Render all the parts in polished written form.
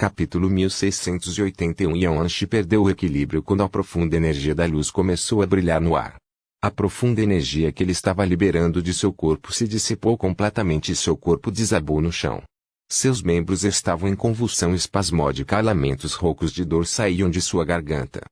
Capítulo 1681. Yuan-Shi perdeu o equilíbrio quando a profunda energia da luz começou a brilhar no ar. A profunda energia que ele estava liberando de seu corpo se dissipou completamente e seu corpo desabou no chão. Seus membros estavam em convulsão espasmódica e lamentos roucos de dor saíam de sua garganta.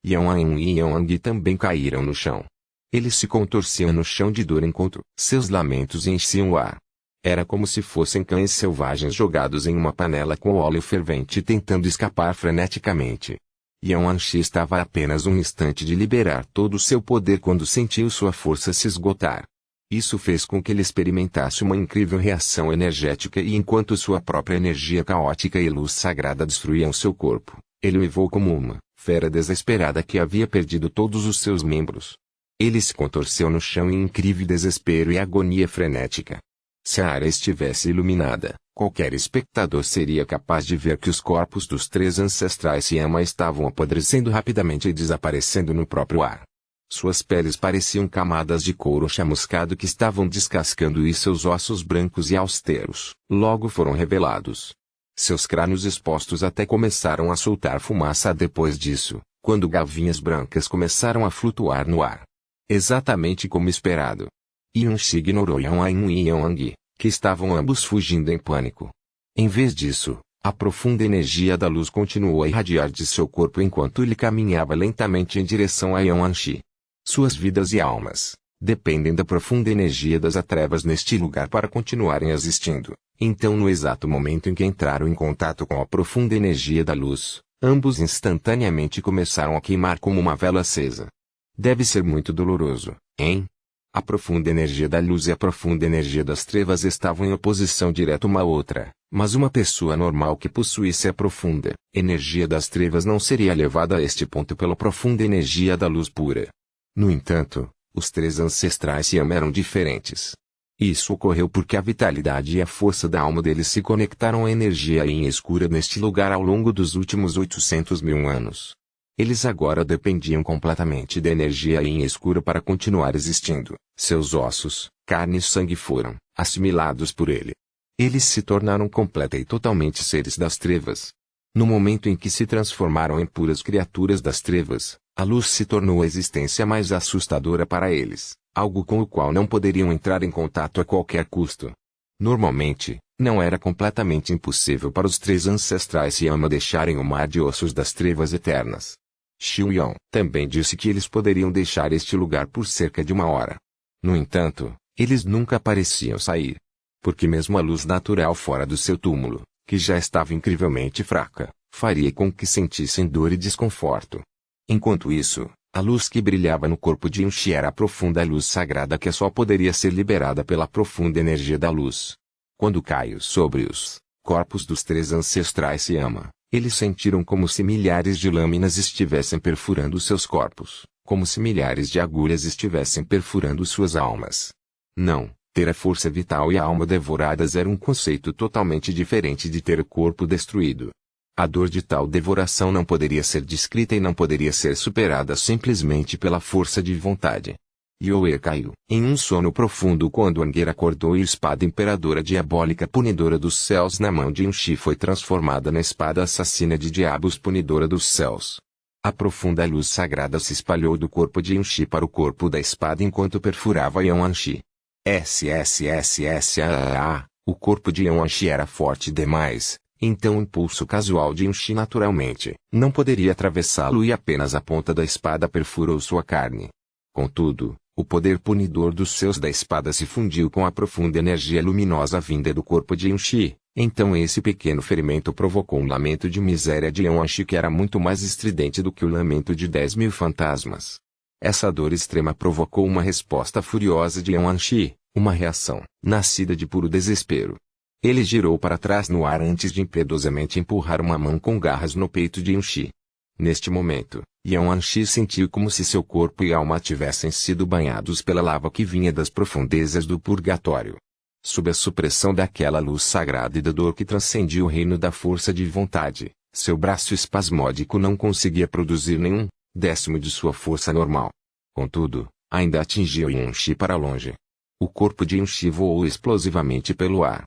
Yuan e Yang também caíram no chão. Eles se contorciam no chão de dor enquanto seus lamentos enchiam o ar. Era como se fossem cães selvagens jogados em uma panela com óleo fervente tentando escapar freneticamente. Yuan-Shi estava a apenas um instante de liberar todo o seu poder quando sentiu sua força se esgotar. Isso fez com que ele experimentasse uma incrível reação energética e enquanto sua própria energia caótica e luz sagrada destruíam seu corpo, ele uivou como uma fera desesperada que havia perdido todos os seus membros. Ele se contorceu no chão em incrível desespero e agonia frenética. Se a área estivesse iluminada, qualquer espectador seria capaz de ver que os corpos dos três ancestrais Yama estavam apodrecendo rapidamente e desaparecendo no próprio ar. Suas peles pareciam camadas de couro chamuscado que estavam descascando e seus ossos brancos e austeros logo foram revelados. Seus crânios expostos até começaram a soltar fumaça depois disso, quando gavinhas brancas começaram a flutuar no ar. Exatamente como esperado. Yuan-Shi ignorou Yan e Yang, que estavam ambos fugindo em pânico. Em vez disso, a profunda energia da luz continuou a irradiar de seu corpo enquanto ele caminhava lentamente em direção a Yuan-Shi. Suas vidas e almas dependem da profunda energia das trevas neste lugar para continuarem existindo. Então, no exato momento em que entraram em contato com a profunda energia da luz, ambos instantaneamente começaram a queimar como uma vela acesa. Deve ser muito doloroso, hein? A profunda energia da luz e a profunda energia das trevas estavam em oposição direta uma à outra, mas uma pessoa normal que possuísse a profunda energia das trevas não seria levada a este ponto pela profunda energia da luz pura. No entanto, os três ancestrais Yama eram diferentes. Isso ocorreu porque a vitalidade e a força da alma deles se conectaram à energia yin escura neste lugar ao longo dos últimos 800 mil anos. Eles agora dependiam completamente da energia yin escura para continuar existindo. Seus ossos, carne e sangue foram assimilados por ele. Eles se tornaram completa e totalmente seres das trevas. No momento em que se transformaram em puras criaturas das trevas, a luz se tornou a existência mais assustadora para eles, algo com o qual não poderiam entrar em contato a qualquer custo. Normalmente, não era completamente impossível para os três ancestrais Yama deixarem o mar de ossos das trevas eternas. Xiuyang também disse que eles poderiam deixar este lugar por cerca de uma hora. No entanto, eles nunca pareciam sair. Porque mesmo a luz natural fora do seu túmulo, que já estava incrivelmente fraca, faria com que sentissem dor e desconforto. Enquanto isso, a luz que brilhava no corpo de Yuan-Shi era a profunda luz sagrada que só poderia ser liberada pela profunda energia da luz. Quando caiu sobre os corpos dos três ancestrais Yama, eles sentiram como se milhares de lâminas estivessem perfurando seus corpos, como se milhares de agulhas estivessem perfurando suas almas. Não, ter a força vital e a alma devoradas era um conceito totalmente diferente de ter o corpo destruído. A dor de tal devoração não poderia ser descrita e não poderia ser superada simplesmente pela força de vontade. Yoe caiu em um sono profundo quando Anger acordou e a espada imperadora diabólica punidora dos céus na mão de Yuan-Shi foi transformada na espada assassina de diabos punidora dos céus. A profunda luz sagrada se espalhou do corpo de Yuan-Shi para o corpo da espada enquanto perfurava Yuan-Shi. O corpo de Yuan-Shi era forte demais, então o impulso casual de Yuan-Shi naturalmente não poderia atravessá-lo e apenas a ponta da espada perfurou sua carne. Contudo, o poder punidor dos seus da espada se fundiu com a profunda energia luminosa vinda do corpo de Yuan-Shi, então esse pequeno ferimento provocou um lamento de miséria de Yuan-Shi que era muito mais estridente do que o lamento de 10.000 fantasmas. Essa dor extrema provocou uma resposta furiosa de Yuan-Shi, uma reação nascida de puro desespero. Ele girou para trás no ar antes de impiedosamente empurrar uma mão com garras no peito de Yuan-Shi. Neste momento, Yuan-Shi sentiu como se seu corpo e alma tivessem sido banhados pela lava que vinha das profundezas do purgatório. Sob a supressão daquela luz sagrada e da dor que transcendia o reino da força de vontade, seu braço espasmódico não conseguia produzir nenhum décimo de sua força normal. Contudo, ainda atingiu Yuan-Shi para longe. O corpo de Yuan-Shi voou explosivamente pelo ar.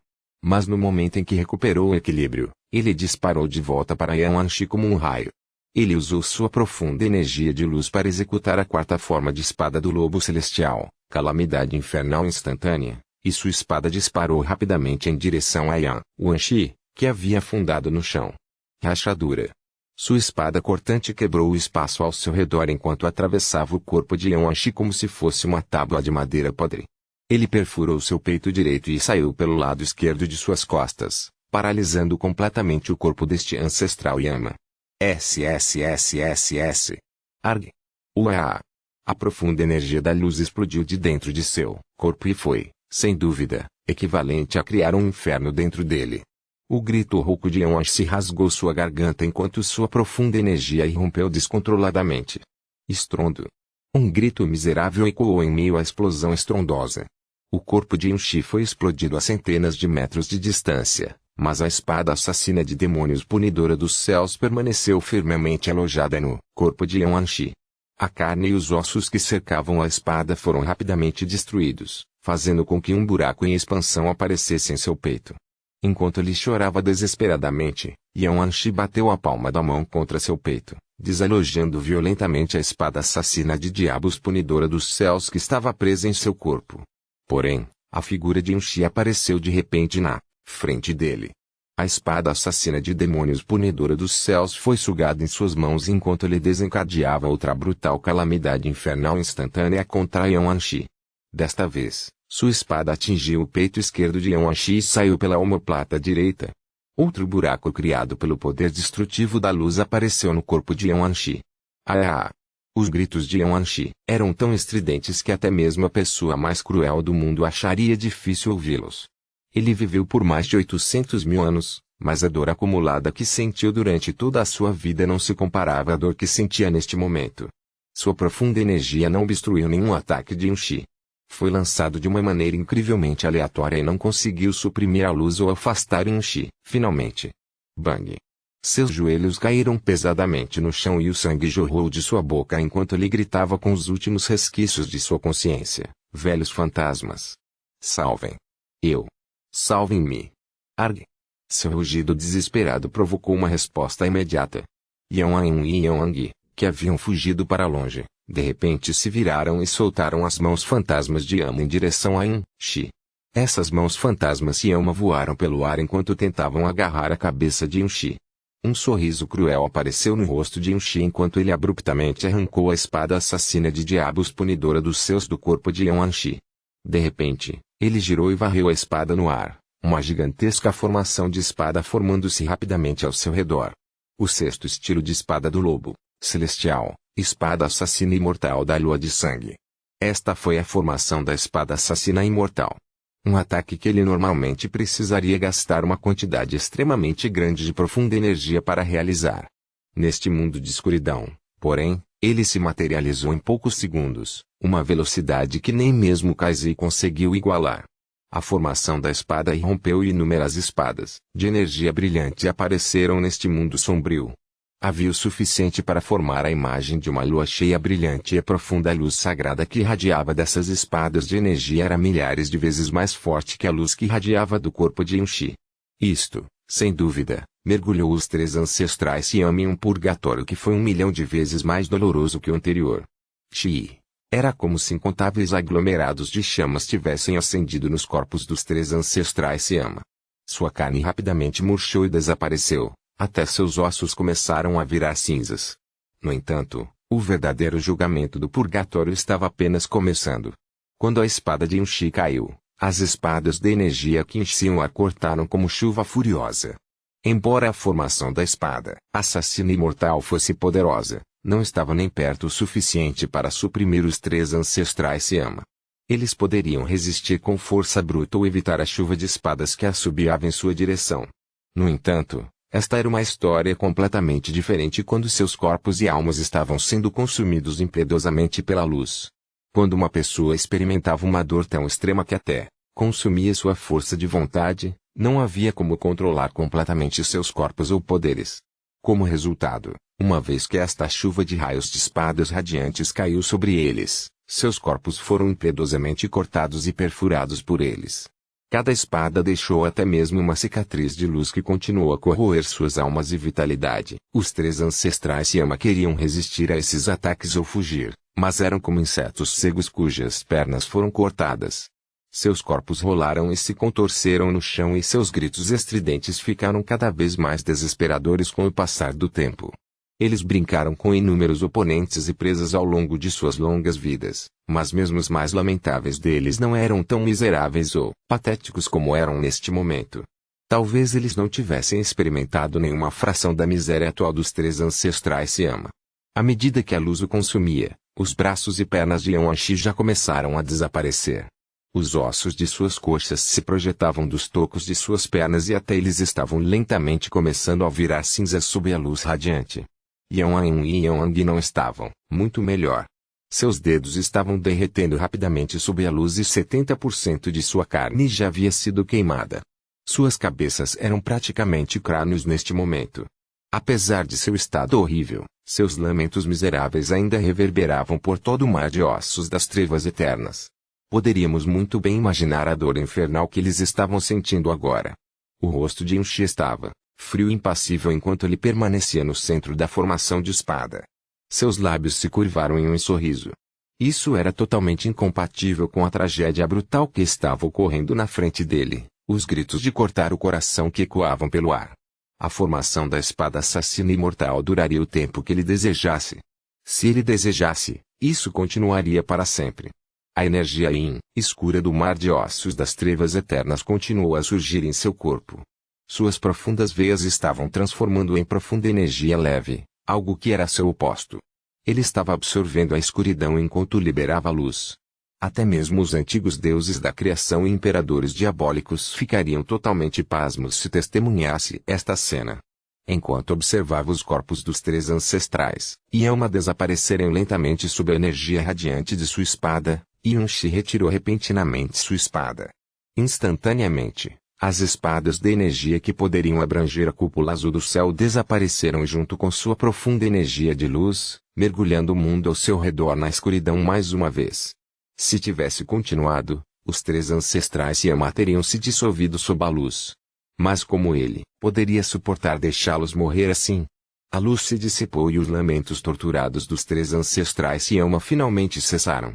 Mas no momento em que recuperou o equilíbrio, ele disparou de volta para Yan Wanshi como um raio. Ele usou sua profunda energia de luz para executar a quarta forma de espada do lobo celestial, calamidade infernal instantânea, e sua espada disparou rapidamente em direção a Yan Wanshi, que havia afundado no chão. Rachadura. Sua espada cortante quebrou o espaço ao seu redor enquanto atravessava o corpo de Yan Wanshi como se fosse uma tábua de madeira podre. Ele perfurou seu peito direito e saiu pelo lado esquerdo de suas costas, paralisando completamente o corpo deste ancestral Yama. SSSSS. Arg. Uaa. A profunda energia da luz explodiu de dentro de seu corpo e foi, sem dúvida, equivalente a criar um inferno dentro dele. O grito rouco de Yan Wanshi rasgou sua garganta enquanto sua profunda energia irrompeu descontroladamente. Estrondo. Um grito miserável ecoou em meio à explosão estrondosa. O corpo de Yan Wanshi foi explodido a centenas de metros de distância, mas a espada assassina de demônios punidora dos céus permaneceu firmemente alojada no corpo de Yan Wanshi. A carne e os ossos que cercavam a espada foram rapidamente destruídos, fazendo com que um buraco em expansão aparecesse em seu peito. Enquanto ele chorava desesperadamente, Yan Wanshi bateu a palma da mão contra seu peito, desalojando violentamente a espada assassina de diabos punidora dos céus que estava presa em seu corpo. Porém, a figura de Yan Wanshi apareceu de repente na frente dele. A espada assassina de demônios punidora dos céus foi sugada em suas mãos enquanto ele desencadeava outra brutal calamidade infernal instantânea contra Yan Wanshi. Desta vez, sua espada atingiu o peito esquerdo de Yan Wanshi e saiu pela omoplata direita. Outro buraco criado pelo poder destrutivo da luz apareceu no corpo de Yan Wanshi. Ah! Os gritos de Yan Wanshi eram tão estridentes que até mesmo a pessoa mais cruel do mundo acharia difícil ouvi-los. Ele viveu por mais de 800 mil anos, mas a dor acumulada que sentiu durante toda a sua vida não se comparava à dor que sentia neste momento. Sua profunda energia não obstruiu nenhum ataque de Yan Wanshi. Foi lançado de uma maneira incrivelmente aleatória e não conseguiu suprimir a luz ou afastar Yan Wanshi. Finalmente. Bang! Seus joelhos caíram pesadamente no chão e o sangue jorrou de sua boca enquanto ele gritava com os últimos resquícios de sua consciência. Velhos fantasmas. Salvem. Salvem-me. Arg. Seu rugido desesperado provocou uma resposta imediata. Yan Wan e Yan Wang, que haviam fugido para longe, de repente se viraram e soltaram as mãos fantasmas de Yama em direção a Yan Wanshi. Essas mãos fantasmas de Yama voaram pelo ar enquanto tentavam agarrar a cabeça de Yan Wanshi. Um sorriso cruel apareceu no rosto de Yan Wanshi enquanto ele abruptamente arrancou a espada assassina de diabos punidora dos céus do corpo de Yan Wanshi. De repente, ele girou e varreu a espada no ar, uma gigantesca formação de espada formando-se rapidamente ao seu redor. O sexto estilo de espada do lobo celestial, espada assassina imortal da lua de sangue. Esta foi a formação da espada assassina imortal. Um ataque que ele normalmente precisaria gastar uma quantidade extremamente grande de profunda energia para realizar. Neste mundo de escuridão, porém, ele se materializou em poucos segundos, uma velocidade que nem mesmo Kaizei conseguiu igualar. A formação da espada irrompeu e inúmeras espadas de energia brilhante apareceram neste mundo sombrio. Havia o suficiente para formar a imagem de uma lua cheia brilhante e a profunda luz sagrada que irradiava dessas espadas de energia era milhares de vezes mais forte que a luz que irradiava do corpo de Yan Wanshi. Isto, sem dúvida, mergulhou os três ancestrais Yama em um purgatório que foi 1.000.000 de vezes mais doloroso que o anterior. Chi. Era como se incontáveis aglomerados de chamas tivessem acendido nos corpos dos três ancestrais Yama. Sua carne rapidamente murchou e desapareceu, até seus ossos começaram a virar cinzas. No entanto, o verdadeiro julgamento do purgatório estava apenas começando. Quando a espada de Yan Wanshi caiu, as espadas de energia que enchiam o ar cortaram como chuva furiosa. Embora a formação da espada assassina imortal fosse poderosa, não estava nem perto o suficiente para suprimir os três ancestrais Yama. Eles poderiam resistir com força bruta ou evitar a chuva de espadas que assobiava em sua direção. No entanto, esta era uma história completamente diferente quando seus corpos e almas estavam sendo consumidos impiedosamente pela luz. Quando uma pessoa experimentava uma dor tão extrema que até consumia sua força de vontade, não havia como controlar completamente seus corpos ou poderes. Como resultado, uma vez que esta chuva de raios de espadas radiantes caiu sobre eles, seus corpos foram impiedosamente cortados e perfurados por eles. Cada espada deixou até mesmo uma cicatriz de luz que continuou a corroer suas almas e vitalidade. Os três ancestrais Yama queriam resistir a esses ataques ou fugir, mas eram como insetos cegos cujas pernas foram cortadas. Seus corpos rolaram e se contorceram no chão e seus gritos estridentes ficaram cada vez mais desesperadores com o passar do tempo. Eles brincaram com inúmeros oponentes e presas ao longo de suas longas vidas, mas mesmo os mais lamentáveis deles não eram tão miseráveis ou patéticos como eram neste momento. Talvez eles não tivessem experimentado nenhuma fração da miséria atual dos três ancestrais Yama. À medida que a luz o consumia, os braços e pernas de Yuan-Shi já começaram a desaparecer. Os ossos de suas coxas se projetavam dos tocos de suas pernas e até eles estavam lentamente começando a virar cinzas sob a luz radiante. Yan e Yang não estavam muito melhor. Seus dedos estavam derretendo rapidamente sob a luz e 70% de sua carne já havia sido queimada. Suas cabeças eram praticamente crânios neste momento. Apesar de seu estado horrível, seus lamentos miseráveis ainda reverberavam por todo o mar de ossos das trevas eternas. Poderíamos muito bem imaginar a dor infernal que eles estavam sentindo agora. O rosto de Yuan-Shi estava frio e impassível enquanto ele permanecia no centro da formação de espada. Seus lábios se curvaram em um sorriso. Isso era totalmente incompatível com a tragédia brutal que estava ocorrendo na frente dele, os gritos de cortar o coração que ecoavam pelo ar. A formação da espada assassina imortal duraria o tempo que ele desejasse. Se ele desejasse, isso continuaria para sempre. A energia escura do mar de ossos das trevas eternas continuou a surgir em seu corpo. Suas profundas veias estavam transformando em profunda energia leve, algo que era seu oposto. Ele estava absorvendo a escuridão enquanto liberava a luz. Até mesmo os antigos deuses da criação e imperadores diabólicos ficariam totalmente pasmos se testemunhasse esta cena. Enquanto observava os corpos dos três ancestrais, Yama desaparecerem lentamente sob a energia radiante de sua espada, Yuan-Shi retirou repentinamente sua espada. Instantaneamente, as espadas de energia que poderiam abranger a cúpula azul do céu desapareceram junto com sua profunda energia de luz, mergulhando o mundo ao seu redor na escuridão mais uma vez. Se tivesse continuado, os três ancestrais Yama teriam se dissolvido sob a luz. Mas como ele poderia suportar deixá-los morrer assim? A luz se dissipou e os lamentos torturados dos três ancestrais Yama finalmente cessaram.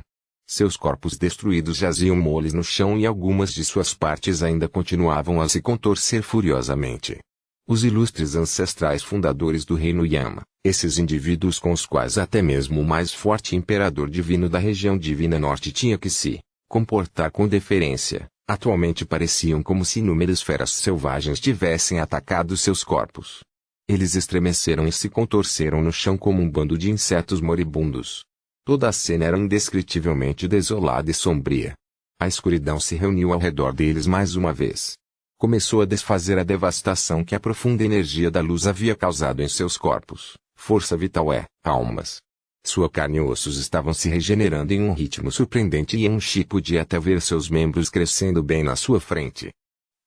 Seus corpos destruídos jaziam moles no chão e algumas de suas partes ainda continuavam a se contorcer furiosamente. Os ilustres ancestrais fundadores do reino Yama, esses indivíduos com os quais até mesmo o mais forte imperador divino da região divina norte tinha que se comportar com deferência, atualmente pareciam como se inúmeras feras selvagens tivessem atacado seus corpos. Eles estremeceram e se contorceram no chão como um bando de insetos moribundos. Toda a cena era indescritivelmente desolada e sombria. A escuridão se reuniu ao redor deles mais uma vez. Começou a desfazer a devastação que a profunda energia da luz havia causado em seus corpos, força vital almas. Sua carne e ossos estavam se regenerando em um ritmo surpreendente e Yuan-Shi podia até ver seus membros crescendo bem na sua frente.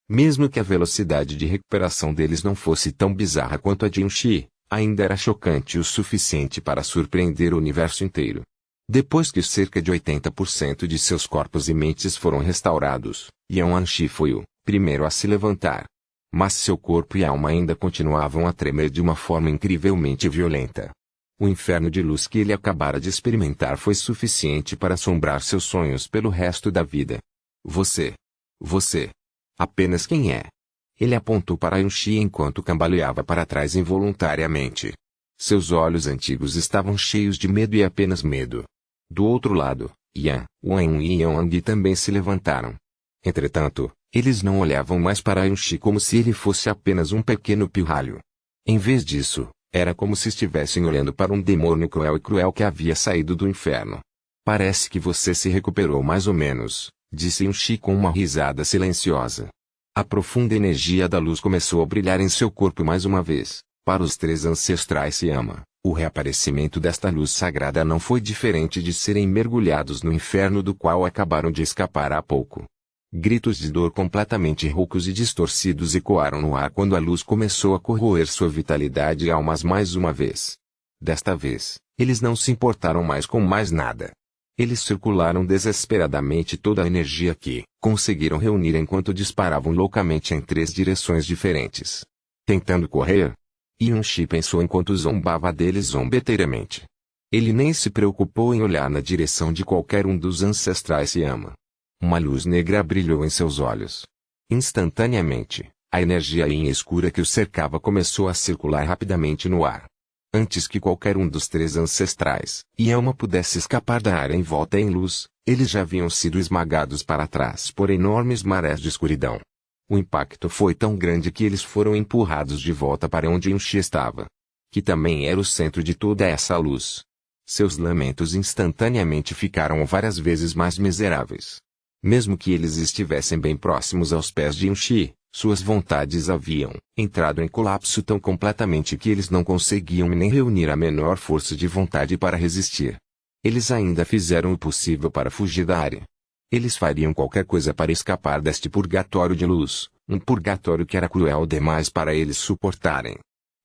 Mesmo que a velocidade de recuperação deles não fosse tão bizarra quanto a de Yuan-Shi, ainda era chocante o suficiente para surpreender o universo inteiro. Depois que cerca de 80% de seus corpos e mentes foram restaurados, Yuan-Shi foi o primeiro a se levantar. Mas seu corpo e alma ainda continuavam a tremer de uma forma incrivelmente violenta. O inferno de luz que ele acabara de experimentar foi suficiente para assombrar seus sonhos pelo resto da vida. Você. Apenas quem é? Ele apontou para Yuan-Shi enquanto cambaleava para trás involuntariamente. Seus olhos antigos estavam cheios de medo e apenas medo. Do outro lado, Wan e Yang também se levantaram. Entretanto, eles não olhavam mais para Yuan-Shi como se ele fosse apenas um pequeno pirralho. Em vez disso, era como se estivessem olhando para um demônio cruel que havia saído do inferno. Parece que você se recuperou mais ou menos, disse Yuan-Shi com uma risada silenciosa. A profunda energia da luz começou a brilhar em seu corpo mais uma vez. Para os três ancestrais Yama, o reaparecimento desta luz sagrada não foi diferente de serem mergulhados no inferno do qual acabaram de escapar há pouco. Gritos de dor completamente roucos e distorcidos ecoaram no ar quando a luz começou a corroer sua vitalidade e almas mais uma vez. Desta vez, eles não se importaram mais com mais nada. Eles circularam desesperadamente toda a energia que conseguiram reunir enquanto disparavam loucamente em 3 direções diferentes. Tentando correr? Yuan-Shi pensou enquanto zombava deles zombeteiramente. Ele nem se preocupou em olhar na direção de qualquer um dos ancestrais Yama. Uma luz negra brilhou em seus olhos. Instantaneamente, a energia yin escura que o cercava começou a circular rapidamente no ar. Antes que qualquer um dos 3 ancestrais Yama pudesse escapar da área em volta em luz, eles já haviam sido esmagados para trás por enormes marés de escuridão. O impacto foi tão grande que eles foram empurrados de volta para onde Yuan-Shi estava, que também era o centro de toda essa luz. Seus lamentos instantaneamente ficaram várias vezes mais miseráveis. Mesmo que eles estivessem bem próximos aos pés de Yuan-Shi, suas vontades haviam entrado em colapso tão completamente que eles não conseguiam nem reunir a menor força de vontade para resistir. Eles ainda fizeram o possível para fugir da área. Eles fariam qualquer coisa para escapar deste purgatório de luz, um purgatório que era cruel demais para eles suportarem.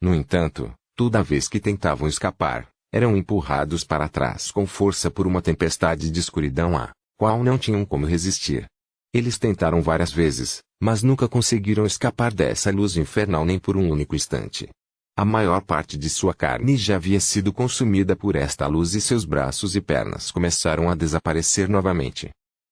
No entanto, toda vez que tentavam escapar, eram empurrados para trás com força por uma tempestade de escuridão a qual não tinham como resistir. Eles tentaram várias vezes, mas nunca conseguiram escapar dessa luz infernal nem por um único instante. A maior parte de sua carne já havia sido consumida por esta luz e seus braços e pernas começaram a desaparecer novamente.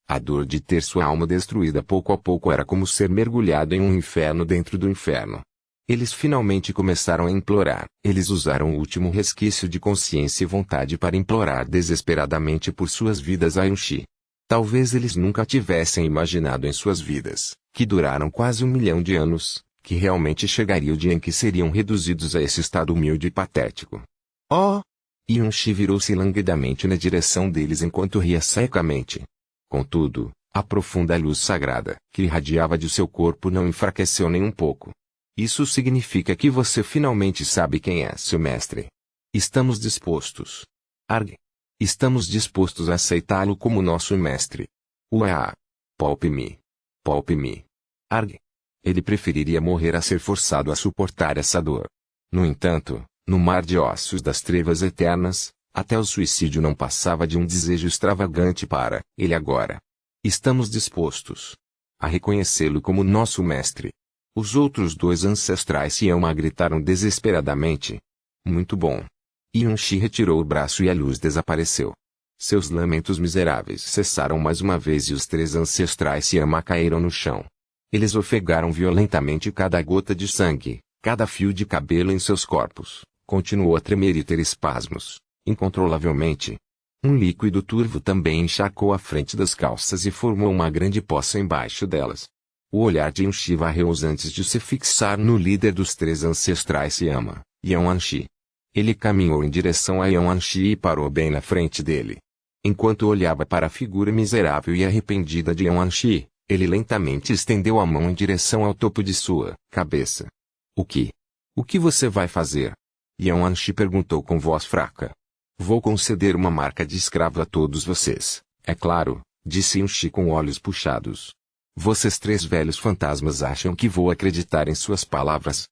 A dor de ter sua alma destruída pouco a pouco era como ser mergulhado em um inferno dentro do inferno. Eles finalmente começaram a implorar. Eles usaram o último resquício de consciência e vontade para implorar desesperadamente por suas vidas a Yuan-Shi. Talvez eles nunca tivessem imaginado em suas vidas, que duraram quase 1 milhão de anos, que realmente chegaria o dia em que seriam reduzidos a esse estado humilde e patético. Oh! Yuan-Shi virou-se languidamente na direção deles enquanto ria secamente. Contudo, a profunda luz sagrada que irradiava de seu corpo não enfraqueceu nem um pouco. Isso significa que você finalmente sabe quem é seu mestre. Estamos dispostos. Arg. Estamos dispostos a aceitá-lo como nosso mestre. Uá! Poupe-me. Poupe-me. Arg. Ele preferiria morrer a ser forçado a suportar essa dor. No entanto, no mar de ossos das trevas eternas, até o suicídio não passava de um desejo extravagante para ele agora. Estamos dispostos a reconhecê-lo como nosso mestre. Os outros 2 ancestrais Yama gritaram desesperadamente. Muito bom. Yuan-Shi retirou o braço e a luz desapareceu. Seus lamentos miseráveis cessaram mais uma vez e os 3 ancestrais Yama caíram no chão. Eles ofegaram violentamente cada gota de sangue, cada fio de cabelo em seus corpos, continuou a tremer e ter espasmos, incontrolavelmente. Um líquido turvo também encharcou a frente das calças e formou uma grande poça embaixo delas. O olhar de Yuan-Shi varreu-os antes de se fixar no líder dos 3 ancestrais Yama, Yuan-Shi. Ele caminhou em direção a Yuan-Shi e parou bem na frente dele. Enquanto olhava para a figura miserável e arrependida de Yuan-Shi, ele lentamente estendeu a mão em direção ao topo de sua cabeça. O que? O que você vai fazer? Yuan-Shi perguntou com voz fraca. Vou conceder uma marca de escravo a todos vocês, é claro, disse Yuan-Shi com olhos puxados. Vocês 3 velhos fantasmas acham que vou acreditar em suas palavras?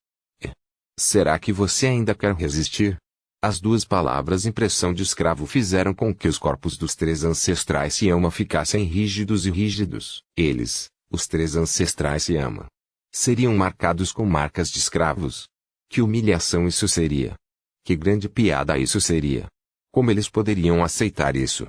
Será que você ainda quer resistir? As 2 palavras impressão de escravo fizeram com que os corpos dos 3 ancestrais Yama ficassem rígidos e rígidos. Eles, os 3 ancestrais Yama, seriam marcados com marcas de escravos. Que humilhação isso seria! Que grande piada isso seria! Como eles poderiam aceitar isso?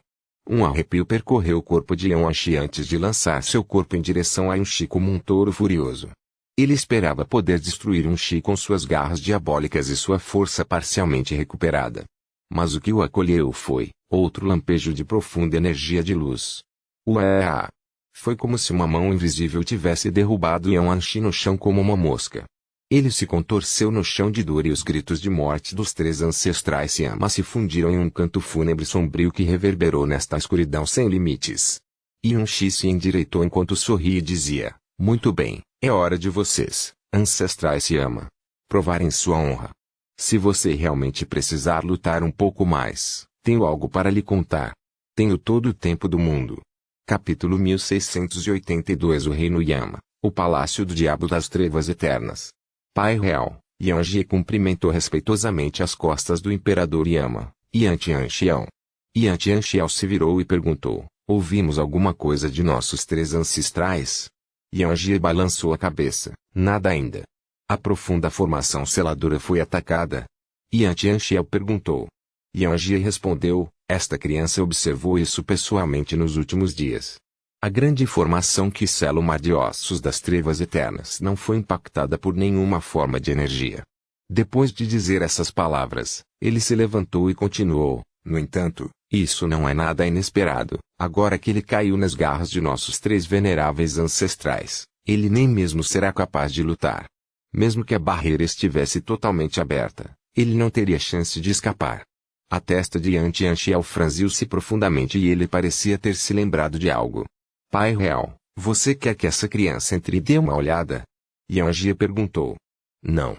Um arrepio percorreu o corpo de Yuan-Shi antes de lançar seu corpo em direção a Yuan-Shi como um touro furioso. Ele esperava poder destruir Yuan-Shi com suas garras diabólicas e sua força parcialmente recuperada. Mas o que o acolheu foi outro lampejo de profunda energia de luz. Ué! Foi como se uma mão invisível tivesse derrubado Yuan-Shi no chão como uma mosca. Ele se contorceu no chão de dor e os gritos de morte dos 3 ancestrais Yama se fundiram em um canto fúnebre sombrio que reverberou nesta escuridão sem limites. Yuan-Shi se endireitou enquanto sorria e dizia, muito bem, é hora de vocês, ancestrais Yama, provarem sua honra. Se você realmente precisar lutar um pouco mais, tenho algo para lhe contar. Tenho todo o tempo do mundo. Capítulo 1682 O Reino Yama, o Palácio do Diabo das Trevas Eternas. Pai Real, Yuan-Shi cumprimentou respeitosamente as costas do Imperador Yama, Yan Tianxiang. Yan Tianxiao se virou e perguntou, ouvimos alguma coisa de nossos três ancestrais? Yan Jie balançou a cabeça, nada ainda. A profunda formação seladora foi atacada? Yan Tianxiao perguntou. Yan Jie respondeu, esta criança observou isso pessoalmente nos últimos dias. A grande formação que sela o mar de ossos das trevas eternas não foi impactada por nenhuma forma de energia. Depois de dizer essas palavras, ele se levantou e continuou, no entanto, isso não é nada inesperado, agora que ele caiu nas garras de nossos três veneráveis ancestrais, ele nem mesmo será capaz de lutar. Mesmo que a barreira estivesse totalmente aberta, ele não teria chance de escapar. A testa de Yan Tianxiao franziu-se profundamente e ele parecia ter se lembrado de algo. Pai Real, você quer que essa criança entre e dê uma olhada? Yan Jie perguntou. Não.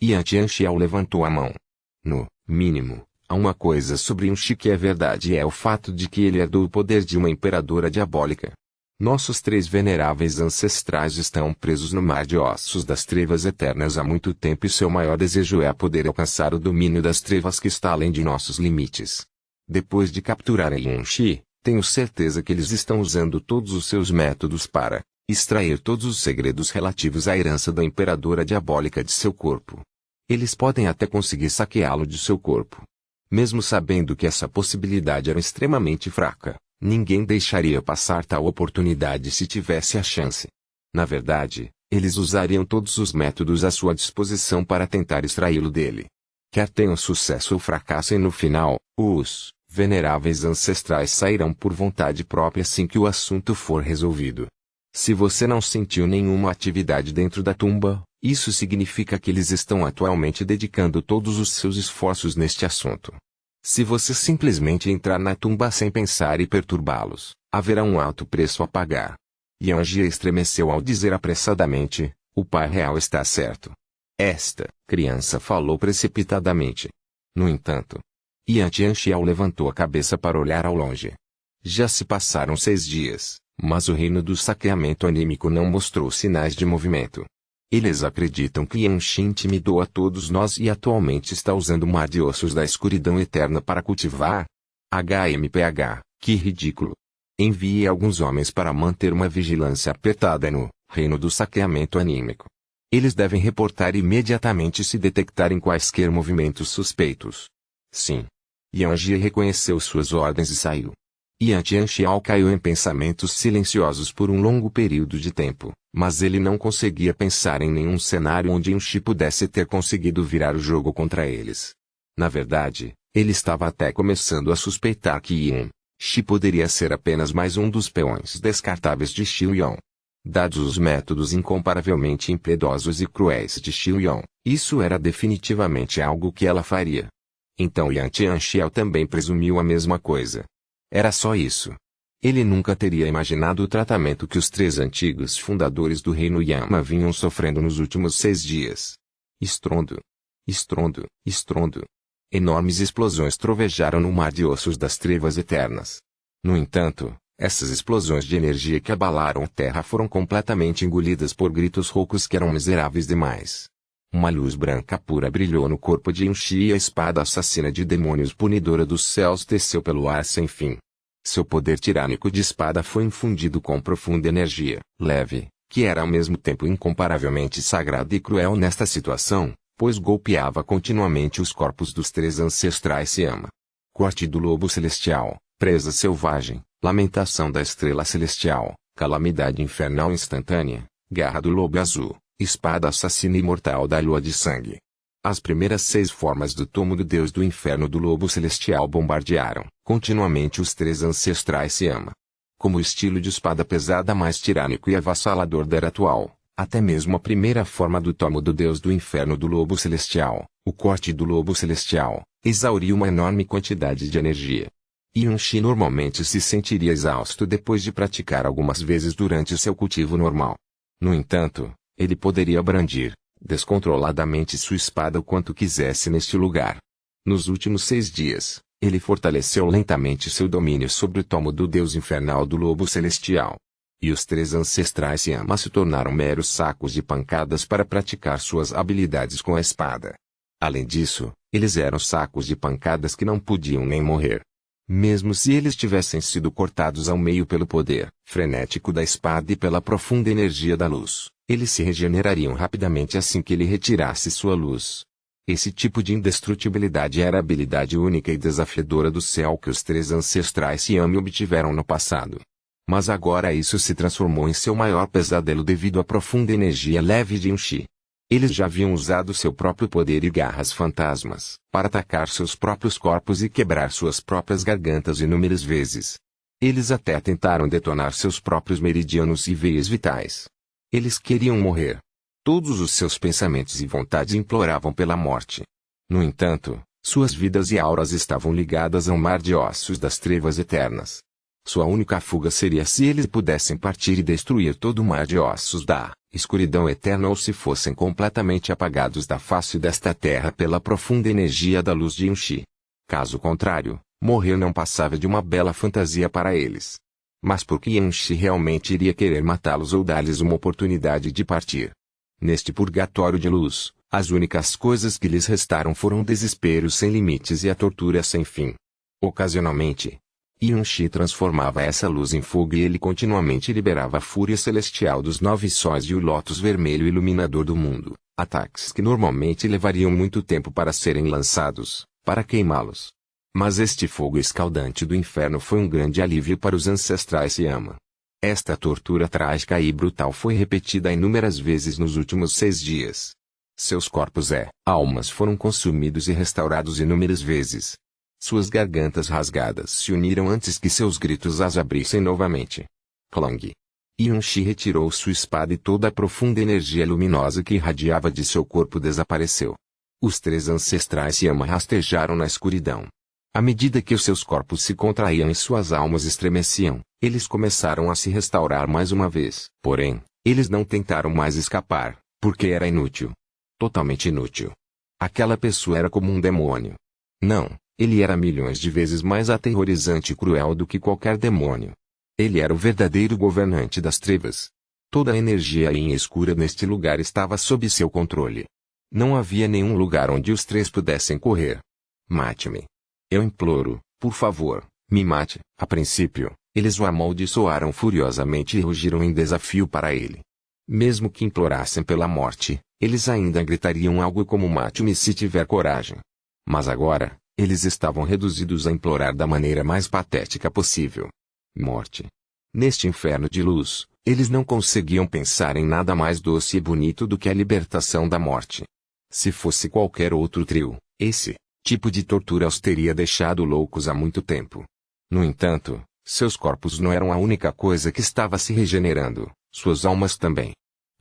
Yan Tianxiao levantou a mão. No mínimo, há uma coisa sobre Yunxi que é verdade e é o fato de que ele herdou o poder de uma imperadora diabólica. Nossos três veneráveis ancestrais estão presos no mar de ossos das trevas eternas há muito tempo e seu maior desejo é poder alcançar o domínio das trevas que está além de nossos limites. Depois de capturarem Yunxi, tenho certeza que eles estão usando todos os seus métodos para extrair todos os segredos relativos à herança da imperadora diabólica de seu corpo. Eles podem até conseguir saqueá-lo de seu corpo. Mesmo sabendo que essa possibilidade era extremamente fraca, ninguém deixaria passar tal oportunidade se tivesse a chance. Na verdade, eles usariam todos os métodos à sua disposição para tentar extraí-lo dele. Quer tenham sucesso ou fracassem no final, os veneráveis ancestrais sairão por vontade própria assim que o assunto for resolvido. Se você não sentiu nenhuma atividade dentro da tumba, isso significa que eles estão atualmente dedicando todos os seus esforços neste assunto. Se você simplesmente entrar na tumba sem pensar e perturbá-los, haverá um alto preço a pagar. Yan Jie estremeceu ao dizer apressadamente, o Pai Real está certo. Esta criança falou precipitadamente. No entanto, Yan Tianxiao levantou a cabeça para olhar ao longe. Já se passaram 6 dias, mas o reino do saqueamento anímico não mostrou sinais de movimento. Eles acreditam que Yunxi intimidou a todos nós e atualmente está usando o mar de ossos da escuridão eterna para cultivar. HMPH, que ridículo. Envie alguns homens para manter uma vigilância apertada no reino do saqueamento anímico. Eles devem reportar imediatamente se detectarem quaisquer movimentos suspeitos. Sim. Yan Jie reconheceu suas ordens e saiu. Yan Tianxiao caiu em pensamentos silenciosos por um longo período de tempo, mas ele não conseguia pensar em nenhum cenário onde Yunxi pudesse ter conseguido virar o jogo contra eles. Na verdade, ele estava até começando a suspeitar que Yunxi poderia ser apenas mais um dos peões descartáveis de Xiu Yong. Dados os métodos incomparavelmente impiedosos e cruéis de Xiu Yong, isso era definitivamente algo que ela faria. Então Yan Tianxiao também presumiu a mesma coisa. Era só isso. Ele nunca teria imaginado o tratamento que os 3 antigos fundadores do reino Yama vinham sofrendo nos últimos 6 dias. Estrondo. Estrondo, estrondo. Enormes explosões trovejaram no mar de ossos das trevas eternas. No entanto, essas explosões de energia que abalaram a terra foram completamente engolidas por gritos roucos que eram miseráveis demais. Uma luz branca pura brilhou no corpo de Yunxi e a espada assassina de demônios punidora dos céus desceu pelo ar sem fim. Seu poder tirânico de espada foi infundido com profunda energia, leve, que era ao mesmo tempo incomparavelmente sagrada e cruel nesta situação, pois golpeava continuamente os corpos dos 3 ancestrais Siama. Corte do lobo celestial, presa selvagem, lamentação da estrela celestial, calamidade infernal instantânea, garra do lobo azul. Espada assassina imortal da lua de sangue. As primeiras 6 formas do tomo do deus do inferno do lobo celestial bombardearam, continuamente os 3 ancestrais Siama. Como o estilo de espada pesada mais tirânico e avassalador da era atual, até mesmo a primeira forma do tomo do deus do inferno do lobo celestial, o corte do lobo celestial, exauriu uma enorme quantidade de energia. Yunxi normalmente se sentiria exausto depois de praticar algumas vezes durante seu cultivo normal. No entanto, ele poderia brandir, descontroladamente sua espada o quanto quisesse neste lugar. Nos últimos 6 dias, ele fortaleceu lentamente seu domínio sobre o tomo do deus infernal do lobo celestial. E os 3 ancestrais Siama se tornaram meros sacos de pancadas para praticar suas habilidades com a espada. Além disso, eles eram sacos de pancadas que não podiam nem morrer. Mesmo se eles tivessem sido cortados ao meio pelo poder frenético da espada e pela profunda energia da luz, eles se regenerariam rapidamente assim que ele retirasse sua luz. Esse tipo de indestrutibilidade era a habilidade única e desafiadora do céu que os três ancestrais Yami obtiveram no passado. Mas agora isso se transformou em seu maior pesadelo devido à profunda energia leve de Yunshi. Eles já haviam usado seu próprio poder e garras fantasmas para atacar seus próprios corpos e quebrar suas próprias gargantas inúmeras vezes. Eles até tentaram detonar seus próprios meridianos e veias vitais. Eles queriam morrer. Todos os seus pensamentos e vontades imploravam pela morte. No entanto, suas vidas e auras estavam ligadas ao mar de ossos das trevas eternas. Sua única fuga seria se eles pudessem partir e destruir todo o mar de ossos da escuridão eterna ou se fossem completamente apagados da face desta terra pela profunda energia da luz de Yunshi. Caso contrário, morrer não passava de uma bela fantasia para eles. Mas por que Yunshi realmente iria querer matá-los ou dar-lhes uma oportunidade de partir? Neste purgatório de luz, as únicas coisas que lhes restaram foram o desespero sem limites e a tortura sem fim. Ocasionalmente, Yunshi transformava essa luz em fogo e ele continuamente liberava a fúria celestial dos 9 sóis e o lótus vermelho iluminador do mundo, ataques que normalmente levariam muito tempo para serem lançados, para queimá-los. Mas este fogo escaldante do inferno foi um grande alívio para os ancestrais Yama. Esta tortura trágica e brutal foi repetida inúmeras vezes nos últimos 6 dias. Seus corpos e almas foram consumidos e restaurados inúmeras vezes. Suas gargantas rasgadas se uniram antes que seus gritos as abrissem novamente. Clang! Yunshi retirou sua espada e toda a profunda energia luminosa que irradiava de seu corpo desapareceu. Os 3 ancestrais Yama rastejaram na escuridão. À medida que os seus corpos se contraíam e suas almas estremeciam, eles começaram a se restaurar mais uma vez. Porém, eles não tentaram mais escapar, porque era inútil. Totalmente inútil. Aquela pessoa era como um demônio. Não. Ele era milhões de vezes mais aterrorizante e cruel do que qualquer demônio. Ele era o verdadeiro governante das trevas. Toda a energia e escura neste lugar estava sob seu controle. Não havia nenhum lugar onde os 3 pudessem correr. Mate-me. Eu imploro, por favor, me mate. A princípio, eles o amaldiçoaram furiosamente e rugiram em desafio para ele. Mesmo que implorassem pela morte, eles ainda gritariam algo como mate-me se tiver coragem. Mas agora, eles estavam reduzidos a implorar da maneira mais patética possível. Morte. Neste inferno de luz, eles não conseguiam pensar em nada mais doce e bonito do que a libertação da morte. Se fosse qualquer outro trio, esse tipo de tortura os teria deixado loucos há muito tempo. No entanto, seus corpos não eram a única coisa que estava se regenerando, suas almas também.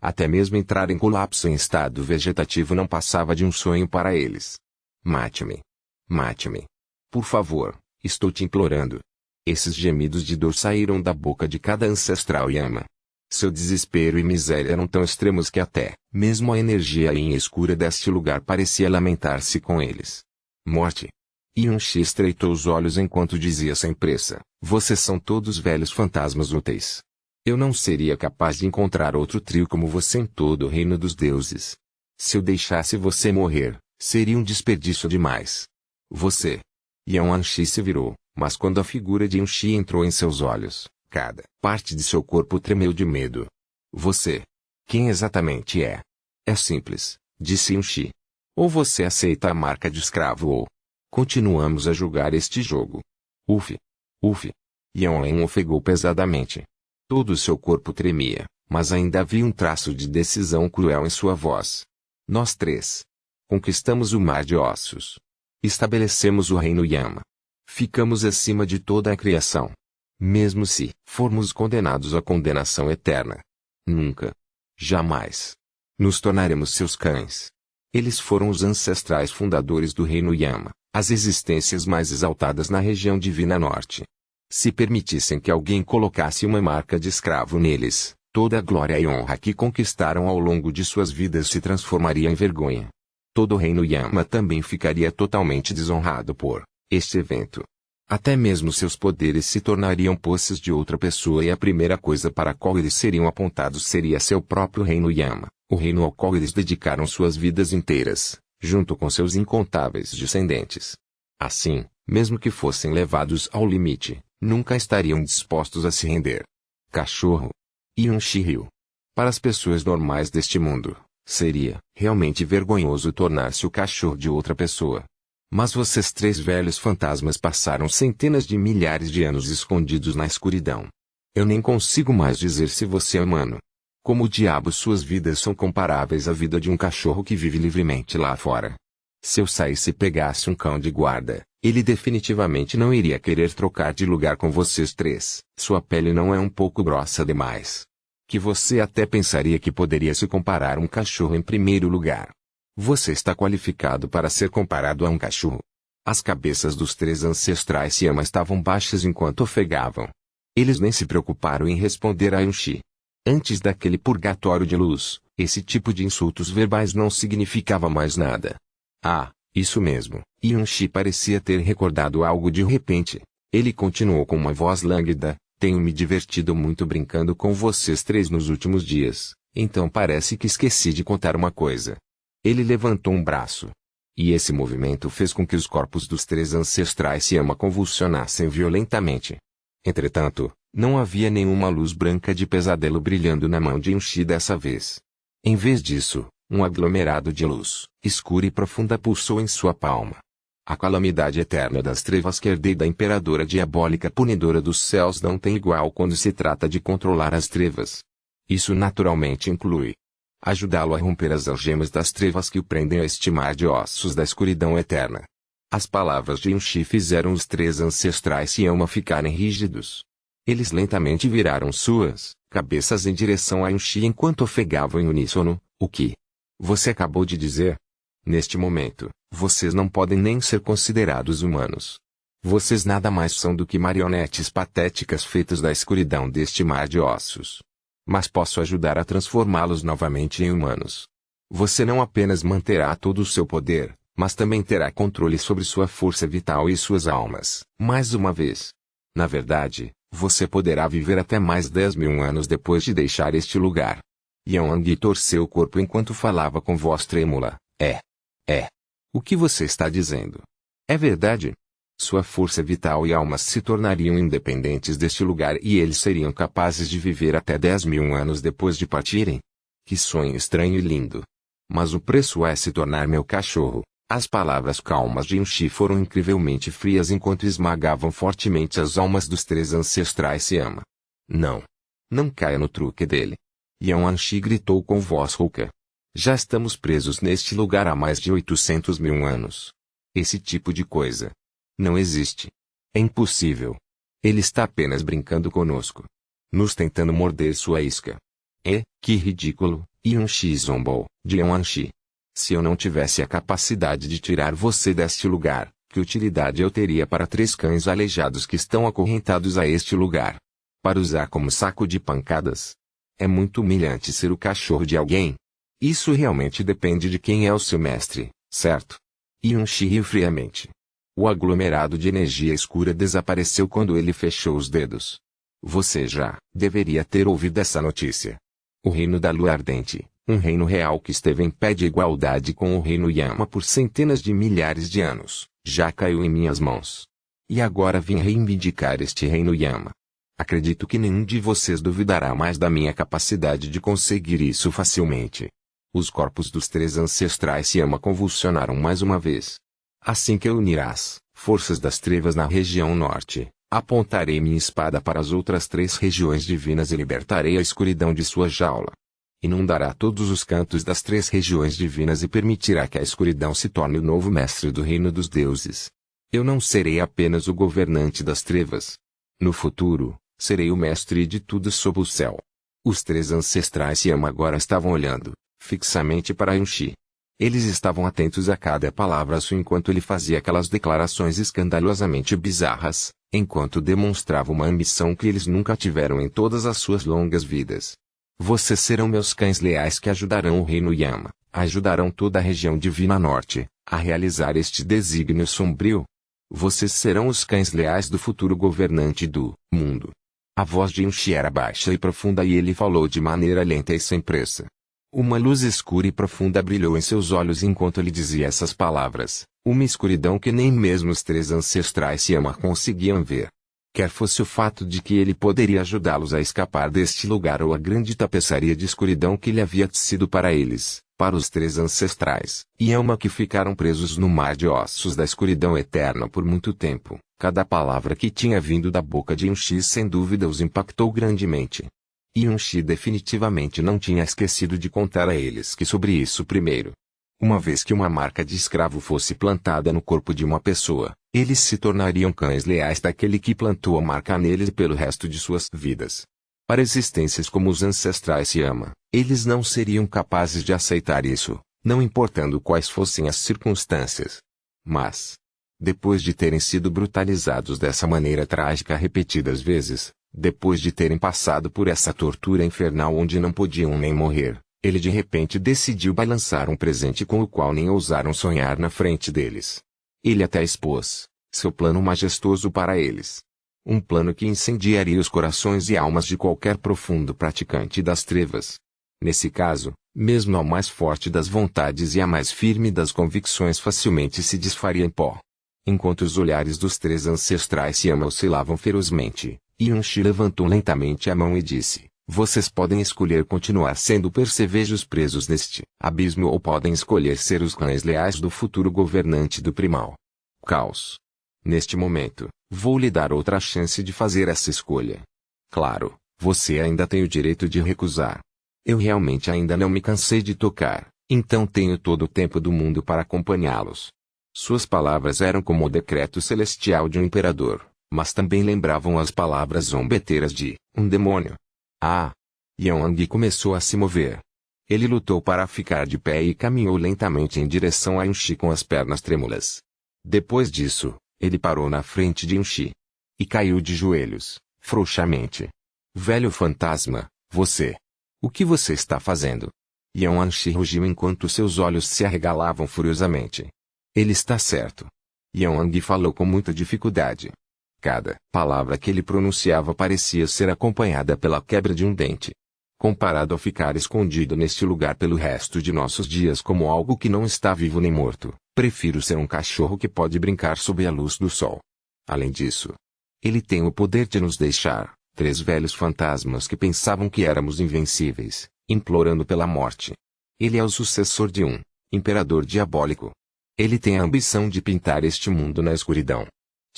Até mesmo entrar em colapso em estado vegetativo não passava de um sonho para eles. Mate-me. Mate-me. Por favor, estou te implorando. Esses gemidos de dor saíram da boca de cada ancestral Yama. Seu desespero e miséria eram tão extremos que até mesmo a energia escura deste lugar parecia lamentar-se com eles. Morte. Yunshi estreitou os olhos enquanto dizia sem pressa: vocês são todos velhos fantasmas úteis. Eu não seria capaz de encontrar outro trio como você em todo o reino dos deuses. Se eu deixasse você morrer, seria um desperdício demais. Você. Yunshi se virou, mas quando a figura de Yunshi entrou em seus olhos, cada parte de seu corpo tremeu de medo. Você. Quem exatamente é? É simples, disse Yunshi. Ou você aceita a marca de escravo ou continuamos a julgar este jogo. Uf. Uf. Yunlin ofegou pesadamente. Todo o seu corpo tremia, mas ainda havia um traço de decisão cruel em sua voz. Nós 3. Conquistamos o mar de ossos. Estabelecemos o reino Yama. Ficamos acima de toda a criação. Mesmo se formos condenados à condenação eterna. Nunca. Jamais. Nos tornaremos seus cães. Eles foram os ancestrais fundadores do reino Yama, as existências mais exaltadas na região divina norte. Se permitissem que alguém colocasse uma marca de escravo neles, toda a glória e honra que conquistaram ao longo de suas vidas se transformaria em vergonha. Todo o reino Yama também ficaria totalmente desonrado por este evento. Até mesmo seus poderes se tornariam posses de outra pessoa e a primeira coisa para a qual eles seriam apontados seria seu próprio reino Yama, o reino ao qual eles dedicaram suas vidas inteiras, junto com seus incontáveis descendentes. Assim, mesmo que fossem levados ao limite, nunca estariam dispostos a se render. Cachorro. Yun-Shi riu. Para as pessoas normais deste mundo, seria realmente vergonhoso tornar-se o cachorro de outra pessoa. Mas vocês três velhos fantasmas passaram centenas de milhares de anos escondidos na escuridão. Eu nem consigo mais dizer se você é humano. Como diabo suas vidas são comparáveis à vida de um cachorro que vive livremente lá fora? Se eu saísse e pegasse um cão de guarda, ele definitivamente não iria querer trocar de lugar com vocês três. Sua pele não é um pouco grossa demais? Que você até pensaria que poderia se comparar a um cachorro em primeiro lugar. Você está qualificado para ser comparado a um cachorro. As cabeças dos três ancestrais Siama estavam baixas enquanto ofegavam. Eles nem se preocuparam em responder a Yun-Shi. Antes daquele purgatório de luz, esse tipo de insultos verbais não significava mais nada. Ah, isso mesmo. Yun-Shi parecia ter recordado algo de repente. Ele continuou com uma voz lânguida. Tenho me divertido muito brincando com vocês três nos últimos dias, então parece que esqueci de contar uma coisa. Ele levantou um braço. E esse movimento fez com que os corpos dos três ancestrais Siama convulsionassem violentamente. Entretanto, não havia nenhuma luz branca de pesadelo brilhando na mão de Yun-Shi dessa vez. Em vez disso, um aglomerado de luz, escura e profunda pulsou em sua palma. A calamidade eterna das trevas que herdei da imperadora diabólica punidora dos céus não tem igual quando se trata de controlar as trevas. Isso naturalmente inclui ajudá-lo a romper as algemas das trevas que o prendem a este mar de ossos da escuridão eterna. As palavras de Yun-Shi fizeram os três ancestrais Siama ficarem rígidos. Eles lentamente viraram suas cabeças em direção a Yun-Shi enquanto ofegavam em uníssono. O que você acabou de dizer? Neste momento, vocês não podem nem ser considerados humanos. Vocês nada mais são do que marionetes patéticas feitas da escuridão deste mar de ossos. Mas posso ajudar a transformá-los novamente em humanos. Você não apenas manterá todo o seu poder, mas também terá controle sobre sua força vital e suas almas. Mais uma vez. Na verdade, você poderá viver até mais 10.000 anos depois de deixar este lugar. Yang torceu o corpo enquanto falava com voz trêmula. O que você está dizendo? É verdade? Sua força vital e almas se tornariam independentes deste lugar e eles seriam capazes de viver até 10.000 anos depois de partirem? Que sonho estranho e lindo. Mas o preço é se tornar meu cachorro. As palavras calmas de Yun-Shi foram incrivelmente frias enquanto esmagavam fortemente as almas dos três ancestrais Siama. Não. Não caia no truque dele. Yun-Shi gritou com voz rouca. Já estamos presos neste lugar há mais de 800.000 anos. Esse tipo de coisa não existe. É impossível. Ele está apenas brincando conosco. Nos tentando morder sua isca. Que ridículo, Yun-Shi zombou, de Yun-Shi. Se eu não tivesse a capacidade de tirar você deste lugar, que utilidade eu teria para 3 cães aleijados que estão acorrentados a este lugar? Para usar como saco de pancadas? É muito humilhante ser o cachorro de alguém. Isso realmente depende de quem é o seu mestre, certo? Yun-Shi riu friamente. O aglomerado de energia escura desapareceu quando ele fechou os dedos. Você já deveria ter ouvido essa notícia. O reino da lua ardente, um reino real que esteve em pé de igualdade com o reino Yama por centenas de milhares de anos, já caiu em minhas mãos. E agora vim reivindicar este reino Yama. Acredito que nenhum de vocês duvidará mais da minha capacidade de conseguir isso facilmente. Os corpos dos 3 ancestrais Siama convulsionaram mais uma vez. Assim que eu unir as forças das trevas na região norte, apontarei minha espada para as outras 3 regiões divinas e libertarei a escuridão de sua jaula. Inundará todos os cantos das 3 regiões divinas e permitirá que a escuridão se torne o novo mestre do reino dos deuses. Eu não serei apenas o governante das trevas. No futuro, serei o mestre de tudo sob o céu. Os 3 ancestrais Siama agora estavam olhando fixamente para Yun-Shi. Eles estavam atentos a cada palavra sua enquanto ele fazia aquelas declarações escandalosamente bizarras, enquanto demonstrava uma ambição que eles nunca tiveram em todas as suas longas vidas. Vocês serão meus cães leais que ajudarão o reino Yama, ajudarão toda a região divina norte, a realizar este desígnio sombrio. Vocês serão os cães leais do futuro governante do mundo. A voz de Yun-Shi era baixa e profunda e ele falou de maneira lenta e sem pressa. Uma luz escura e profunda brilhou em seus olhos enquanto ele dizia essas palavras. Uma escuridão que nem mesmo os três ancestrais Yama conseguiam ver. Quer fosse o fato de que ele poderia ajudá-los a escapar deste lugar ou a grande tapeçaria de escuridão que lhe havia tecido para eles, para os três ancestrais Yama que ficaram presos no mar de ossos da escuridão eterna por muito tempo, cada palavra que tinha vindo da boca de Yunshi sem dúvida os impactou grandemente. Yunshi definitivamente não tinha esquecido de contar a eles que sobre isso primeiro. Uma vez que uma marca de escravo fosse plantada no corpo de uma pessoa, eles se tornariam cães leais daquele que plantou a marca neles pelo resto de suas vidas. Para existências como os ancestrais Yama, eles não seriam capazes de aceitar isso, não importando quais fossem as circunstâncias. Mas, depois de terem sido brutalizados dessa maneira trágica repetidas vezes, depois de terem passado por essa tortura infernal onde não podiam nem morrer, ele de repente decidiu balançar um presente com o qual nem ousaram sonhar na frente deles. Ele até expôs seu plano majestoso para eles. Um plano que incendiaria os corações e almas de qualquer profundo praticante das trevas. Nesse caso, mesmo ao mais forte das vontades e a mais firme das convicções facilmente se desfaria em pó. Enquanto os olhares dos três ancestrais Yama oscilavam ferozmente, Yunshi levantou lentamente a mão e disse: vocês podem escolher continuar sendo percevejos presos neste abismo ou podem escolher ser os cães leais do futuro governante do primal caos. Neste momento, vou lhe dar outra chance de fazer essa escolha. Claro, você ainda tem o direito de recusar. Eu realmente ainda não me cansei de tocar, então tenho todo o tempo do mundo para acompanhá-los. Suas palavras eram como o decreto celestial de um imperador, mas também lembravam as palavras zombeteiras de um demônio. Yang começou a se mover. Ele lutou para ficar de pé e caminhou lentamente em direção a Yunshi com as pernas trêmulas. Depois disso, ele parou na frente de Yunshi. E caiu de joelhos, frouxamente. Velho fantasma, você. O que você está fazendo? Yunshi rugiu enquanto seus olhos se arregalavam furiosamente. Ele está certo. Yang falou com muita dificuldade. Cada palavra que ele pronunciava parecia ser acompanhada pela quebra de um dente. Comparado a ficar escondido neste lugar pelo resto de nossos dias como algo que não está vivo nem morto, prefiro ser um cachorro que pode brincar sob a luz do sol. Além disso, ele tem o poder de nos deixar, três velhos fantasmas que pensavam que éramos invencíveis, implorando pela morte. Ele é o sucessor de um imperador diabólico. Ele tem a ambição de pintar este mundo na escuridão.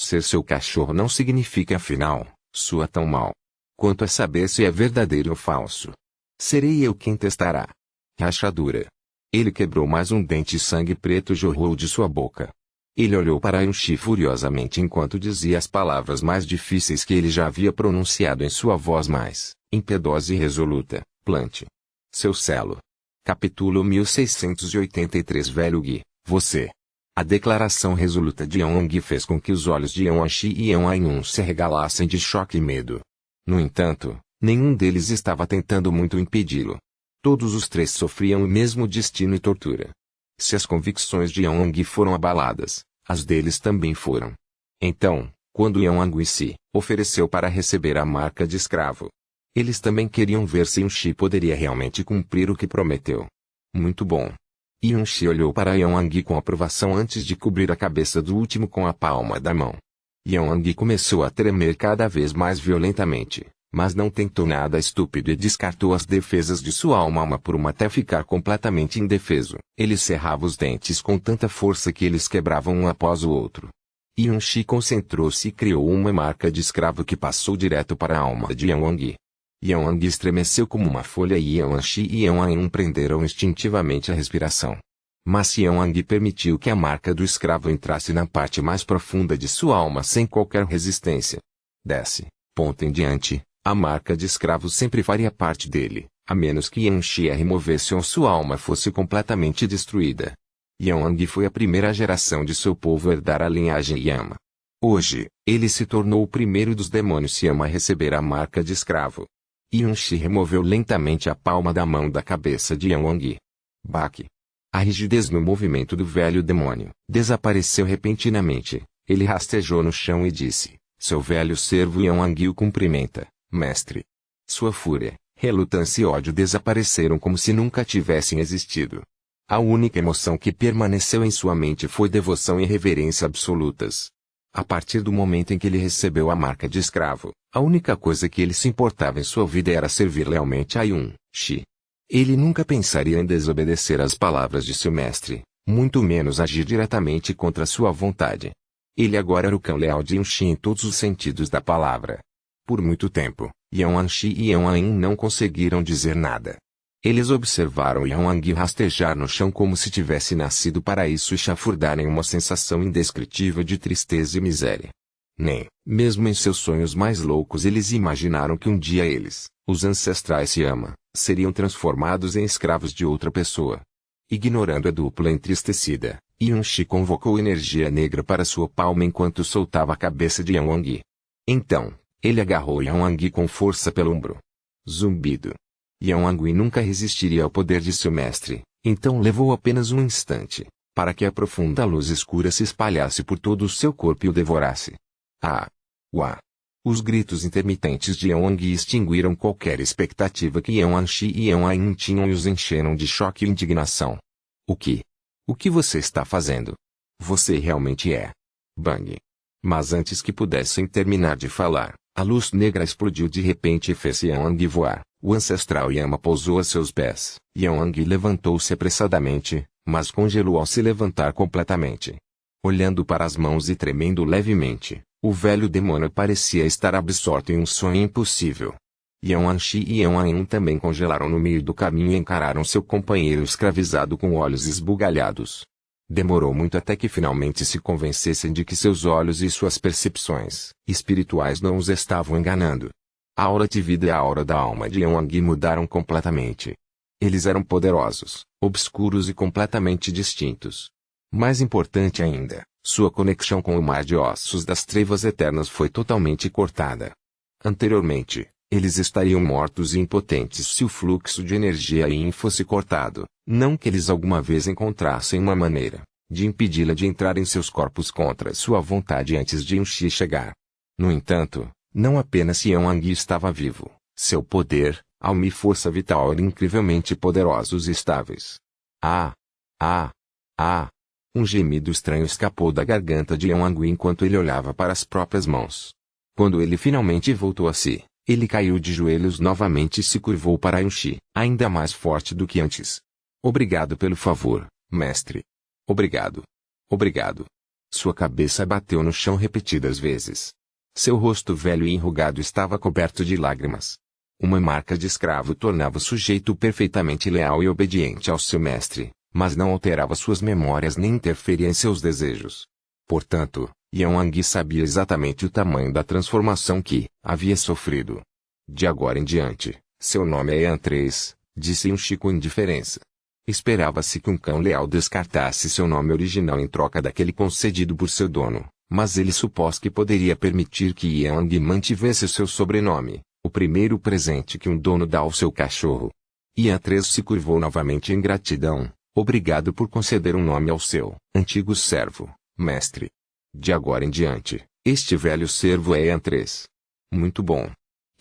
Ser seu cachorro não significa afinal, soa tão mal. Quanto a saber se é verdadeiro ou falso. Serei eu quem testará. Rachadura. Ele quebrou mais um dente e sangue preto jorrou de sua boca. Ele olhou para Yunshi furiosamente enquanto dizia as palavras mais difíceis que ele já havia pronunciado em sua voz mais impiedosa e resoluta: plante seu celo. Capítulo 1683 Velho Gui, você. A declaração resoluta de Yang fez com que os olhos de Yunshi e Yang se arregalassem de choque e medo. No entanto, nenhum deles estava tentando muito impedi-lo. Todos os três sofriam o mesmo destino e tortura. Se as convicções de Yang foram abaladas, as deles também foram. Então, quando Yang se ofereceu para receber a marca de escravo, eles também queriam ver se Yunshi poderia realmente cumprir o que prometeu. Muito bom. Yunshi olhou para Yang com aprovação antes de cobrir a cabeça do último com a palma da mão. Yang começou a tremer cada vez mais violentamente, mas não tentou nada estúpido e descartou as defesas de sua alma uma por uma até ficar completamente indefeso. Ele cerrava os dentes com tanta força que eles quebravam um após o outro. Yunshi concentrou-se e criou uma marca de escravo que passou direto para a alma de Yang. Yang estremeceu como uma folha e Yunshi e Yang prenderam instintivamente a respiração. Mas Yang permitiu que a marca do escravo entrasse na parte mais profunda de sua alma sem qualquer resistência. Desse ponto em diante, a marca de escravo sempre faria parte dele, a menos que Yunshi a removesse ou sua alma fosse completamente destruída. Yang foi a primeira geração de seu povo a herdar a linhagem Yama. Hoje, ele se tornou o primeiro dos demônios Yama a receber a marca de escravo. Yunshi removeu lentamente a palma da mão da cabeça de Yang. Baque. A rigidez no movimento do velho demônio desapareceu repentinamente. Ele rastejou no chão e disse: seu velho servo Yang o cumprimenta, mestre. Sua fúria, relutância e ódio desapareceram como se nunca tivessem existido. A única emoção que permaneceu em sua mente foi devoção e reverência absolutas. A partir do momento em que ele recebeu a marca de escravo, a única coisa que ele se importava em sua vida era servir lealmente a Yun-Shi. Ele nunca pensaria em desobedecer às palavras de seu mestre, muito menos agir diretamente contra sua vontade. Ele agora era o cão leal de Yun-Shi em todos os sentidos da palavra. Por muito tempo, Yuan-Shi e Yuan-Yin não conseguiram dizer nada. Eles observaram Yuan-Yi rastejar no chão como se tivesse nascido para isso e chafurdarem uma sensação indescritível de tristeza e miséria. Nem, mesmo em seus sonhos mais loucos eles imaginaram que um dia eles, os ancestrais Yama, seriam transformados em escravos de outra pessoa. Ignorando a dupla entristecida, Yun-Shi convocou energia negra para sua palma enquanto soltava a cabeça de Yuan-Yi. Então, ele agarrou Yuan-Yi com força pelo ombro. Zumbido. Yuan-Yi nunca resistiria ao poder de seu mestre, então levou apenas um instante, para que a profunda luz escura se espalhasse por todo o seu corpo e o devorasse. Ah! Uá! Os gritos intermitentes de Yuan-Yi extinguiram qualquer expectativa que Yuan-Shi e Yuan-Yin tinham e os encheram de choque e indignação. O que? O que você está fazendo? Você realmente é. Bang! Mas antes que pudessem terminar de falar, a luz negra explodiu de repente e fez Yuan-Yi voar. O ancestral Yama pousou a seus pés. Yuan-Yi levantou-se apressadamente, mas congelou ao se levantar completamente. Olhando para as mãos e tremendo levemente, o velho demônio parecia estar absorto em um sonho impossível. Yuan-Shi e Yuan-Yin também congelaram no meio do caminho e encararam seu companheiro escravizado com olhos esbugalhados. Demorou muito até que finalmente se convencessem de que seus olhos e suas percepções espirituais não os estavam enganando. A aura de vida e a aura da alma de Yuan-Yi mudaram completamente. Eles eram poderosos, obscuros e completamente distintos. Mais importante ainda, sua conexão com o mar de ossos das trevas eternas foi totalmente cortada. Anteriormente, eles estariam mortos e impotentes se o fluxo de energia Yin fosse cortado, não que eles alguma vez encontrassem uma maneira de impedi-la de entrar em seus corpos contra sua vontade antes de Yun-Shi chegar. No entanto, não apenas Yuan-Yi estava vivo, seu poder, alma e força vital eram incrivelmente poderosos e estáveis. Ah! Ah! Ah! Um gemido estranho escapou da garganta de Yuan-Yi enquanto ele olhava para as próprias mãos. Quando ele finalmente voltou a si, ele caiu de joelhos novamente e se curvou para Yun-Shi, ainda mais forte do que antes. Obrigado pelo favor, mestre. Obrigado. Obrigado. Sua cabeça bateu no chão repetidas vezes. Seu rosto velho e enrugado estava coberto de lágrimas. Uma marca de escravo tornava o sujeito perfeitamente leal e obediente ao seu mestre, mas não alterava suas memórias nem interferia em seus desejos. Portanto, Yuan-Yi sabia exatamente o tamanho da transformação que havia sofrido. De agora em diante, seu nome é Yan 3, disse Yun-Shi com indiferença. Esperava-se que um cão leal descartasse seu nome original em troca daquele concedido por seu dono. Mas ele supôs que poderia permitir que Yuan-Yi mantivesse seu sobrenome, o primeiro presente que um dono dá ao seu cachorro. Yan 3 se curvou novamente em gratidão. Obrigado por conceder um nome ao seu antigo servo, mestre. De agora em diante, este velho servo é Yan 3. Muito bom.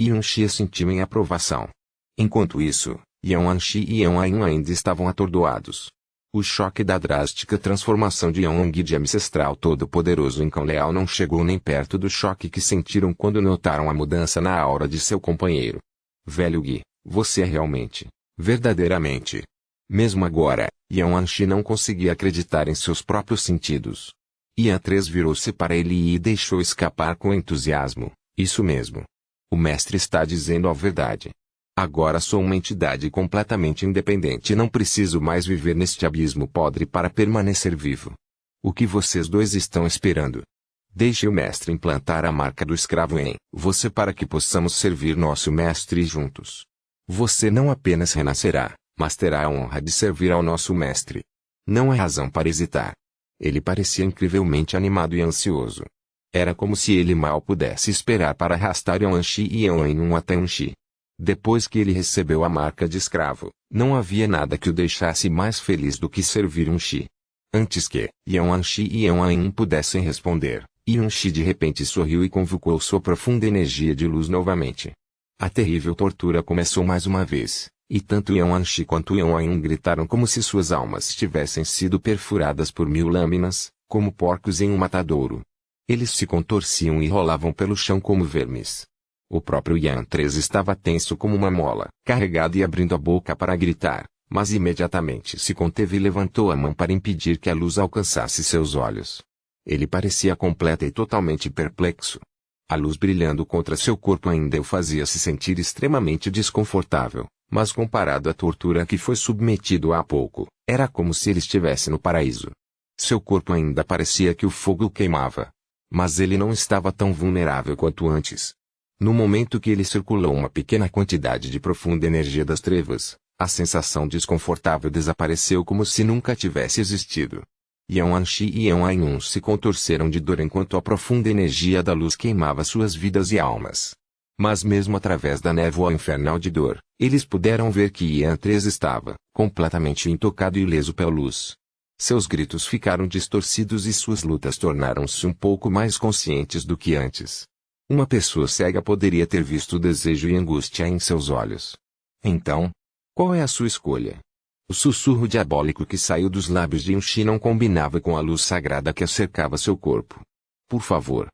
Yun-Shi assentiu em aprovação. Enquanto isso, Yuan-Shi e Yuan-Yin ainda estavam atordoados. O choque da drástica transformação de Yuan-Yi de ancestral todo-poderoso em cão leal não chegou nem perto do choque que sentiram quando notaram a mudança na aura de seu companheiro. Velho Yi, você é realmente, verdadeiramente. Mesmo agora, Yuan-Shi não conseguia acreditar em seus próprios sentidos. Yan 3 virou-se para ele e deixou escapar com entusiasmo. Isso mesmo. O mestre está dizendo a verdade. Agora sou uma entidade completamente independente e não preciso mais viver neste abismo podre para permanecer vivo. O que vocês dois estão esperando? Deixe o mestre implantar a marca do escravo em você para que possamos servir nosso mestre juntos. Você não apenas renascerá, mas terá a honra de servir ao nosso mestre. Não há razão para hesitar. Ele parecia incrivelmente animado e ansioso. Era como se ele mal pudesse esperar para arrastar Yuan-Shi e Yuan-Yin até Yun-Shi. Depois que ele recebeu a marca de escravo, não havia nada que o deixasse mais feliz do que servir Yun-Shi. Antes que Yuan-Shi e Yuan-Yin pudessem responder, Yun-Shi de repente sorriu e convocou sua profunda energia de luz novamente. A terrível tortura começou mais uma vez, E tanto Yaoanshi quanto Yaoanyun gritaram como se suas almas tivessem sido perfuradas por 1000 lâminas, como porcos em um matadouro. Eles se contorciam e rolavam pelo chão como vermes. O próprio Yan 3 estava tenso como uma mola, carregado e abrindo a boca para gritar, mas imediatamente se conteve e levantou a mão para impedir que a luz alcançasse seus olhos. Ele parecia completo e totalmente perplexo. A luz brilhando contra seu corpo ainda o fazia se sentir extremamente desconfortável, mas comparado à tortura a que foi submetido há pouco, era como se ele estivesse no paraíso. Seu corpo ainda parecia que o fogo o queimava. Mas ele não estava tão vulnerável quanto antes. No momento que ele circulou uma pequena quantidade de profunda energia das trevas, a sensação desconfortável desapareceu como se nunca tivesse existido. Yaoanshi e Yaoanyun se contorceram de dor enquanto a profunda energia da luz queimava suas vidas e almas. Mas mesmo através da névoa infernal de dor, eles puderam ver que Yan 3 estava completamente intocado e ileso pela luz. Seus gritos ficaram distorcidos e suas lutas tornaram-se um pouco mais conscientes do que antes. Uma pessoa cega poderia ter visto desejo e angústia em seus olhos. Então, qual é a sua escolha? O sussurro diabólico que saiu dos lábios de Yaoanshi não combinava com a luz sagrada que cercava seu corpo. Por favor.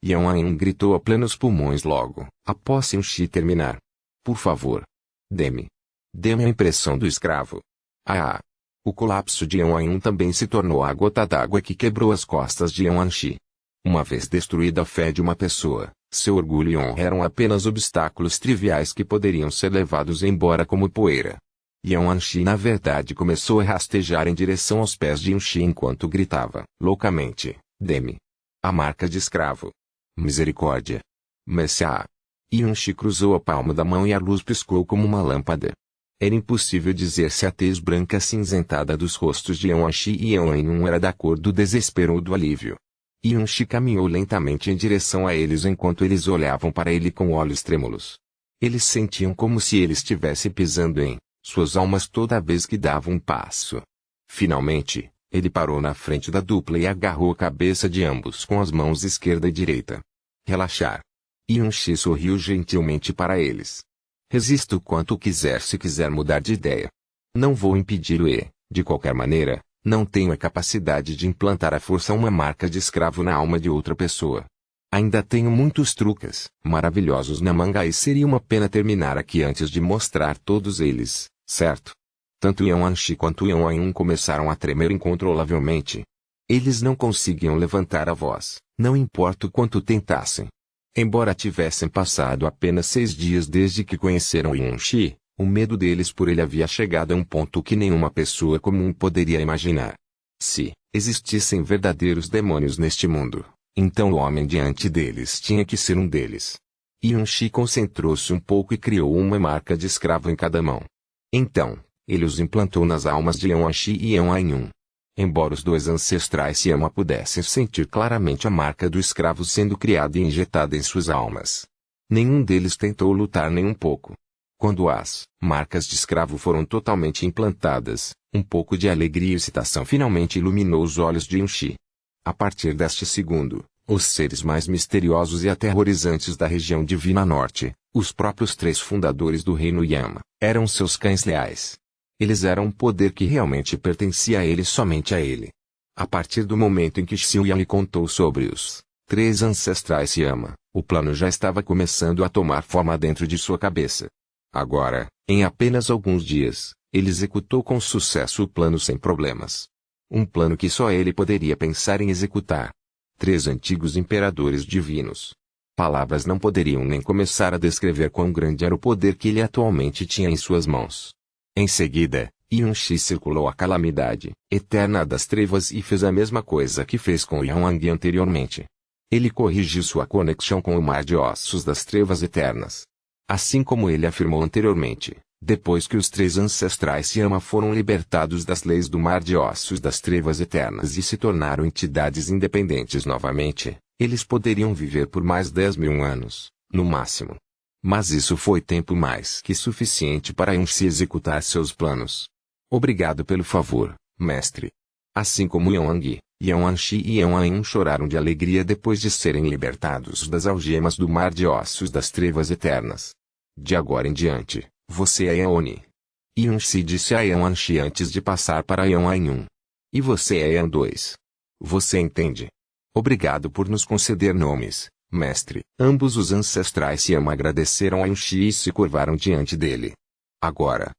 Yaoanyun gritou a plenos pulmões logo, após Yaoanshi terminar. Por favor. Dê-me. Dê-me a impressão do escravo. Ah! O colapso de Yaoanyun também se tornou a gota d'água que quebrou as costas de Yaoanshi. Uma vez destruída a fé de uma pessoa, seu orgulho e honra eram apenas obstáculos triviais que poderiam ser levados embora como poeira. Yaoanshi na verdade começou a rastejar em direção aos pés de Yaoanshi enquanto gritava, loucamente, dê-me. A marca de escravo. Misericórdia. Messiá. Yaoanshi cruzou a palma da mão e a luz piscou como uma lâmpada. Era impossível dizer se a tez branca cinzentada dos rostos de Yaoanshi e Yaoanyun era da cor do desespero ou do alívio. Yaoanshi caminhou lentamente em direção a eles enquanto eles olhavam para ele com olhos trêmulos. Eles sentiam como se ele estivesse pisando em suas almas toda vez que dava um passo. Finalmente, ele parou na frente da dupla e agarrou a cabeça de ambos com as mãos esquerda e direita. Relaxar. Yaoanshi sorriu gentilmente para eles. Resista o quanto quiser se quiser mudar de ideia. Não vou impedi-lo e, de qualquer maneira, não tenho a capacidade de implantar à força uma marca de escravo na alma de outra pessoa. Ainda tenho muitos truques maravilhosos na manga e seria uma pena terminar aqui antes de mostrar todos eles, certo? Tanto Yaoanshi quanto Yaoanyun começaram a tremer incontrolavelmente. Eles não conseguiam levantar a voz, não importa o quanto tentassem. Embora tivessem passado apenas 6 dias desde que conheceram Yaoanshi, o medo deles por ele havia chegado a um ponto que nenhuma pessoa comum poderia imaginar. Se existissem verdadeiros demônios neste mundo, então o homem diante deles tinha que ser um deles. Yaoanshi concentrou-se um pouco e criou uma marca de escravo em cada mão. Então, ele os implantou nas almas de Yaoanshi e Yaoanyun. Embora os dois ancestrais Yama pudessem sentir claramente a marca do escravo sendo criada e injetada em suas almas. Nenhum deles tentou lutar nem um pouco. Quando as marcas de escravo foram totalmente implantadas, um pouco de alegria e excitação finalmente iluminou os olhos de Yaoanshi. A partir deste segundo, os seres mais misteriosos e aterrorizantes da região divina norte, os próprios 3 fundadores do reino Yama, eram seus cães leais. Eles eram um poder que realmente pertencia a ele somente a ele. A partir do momento em que Xiuya lhe contou sobre os 3 ancestrais Yama, o plano já estava começando a tomar forma dentro de sua cabeça. Agora, em apenas alguns dias, ele executou com sucesso o plano sem problemas. Um plano que só ele poderia pensar em executar. 3 antigos imperadores divinos. Palavras não poderiam nem começar a descrever quão grande era o poder que ele atualmente tinha em suas mãos. Em seguida, Yaoanshi circulou a calamidade eterna das trevas e fez a mesma coisa que fez com Yaoanyun anteriormente. Ele corrigiu sua conexão com o mar de ossos das trevas eternas. Assim como ele afirmou anteriormente, depois que os 3 ancestrais Yama foram libertados das leis do mar de ossos das trevas eternas e se tornaram entidades independentes novamente, eles poderiam viver por mais 10.000 anos, no máximo. Mas isso foi tempo mais que suficiente para Yaoanshi executar seus planos. Obrigado pelo favor, mestre. Assim como Yaoanyun, Yaoanshi e Yaoanyun choraram de alegria depois de serem libertados das algemas do mar de ossos das trevas eternas. De agora em diante, você é Yaoni. Yuan-Shi disse a Yuan-Shi antes de passar para Yuan-Yun. E você é Yan-2. Você entende? Obrigado por nos conceder nomes, mestre. Ambos os ancestrais Siama agradeceram a Yuan-Shi e se curvaram diante dele. Agora.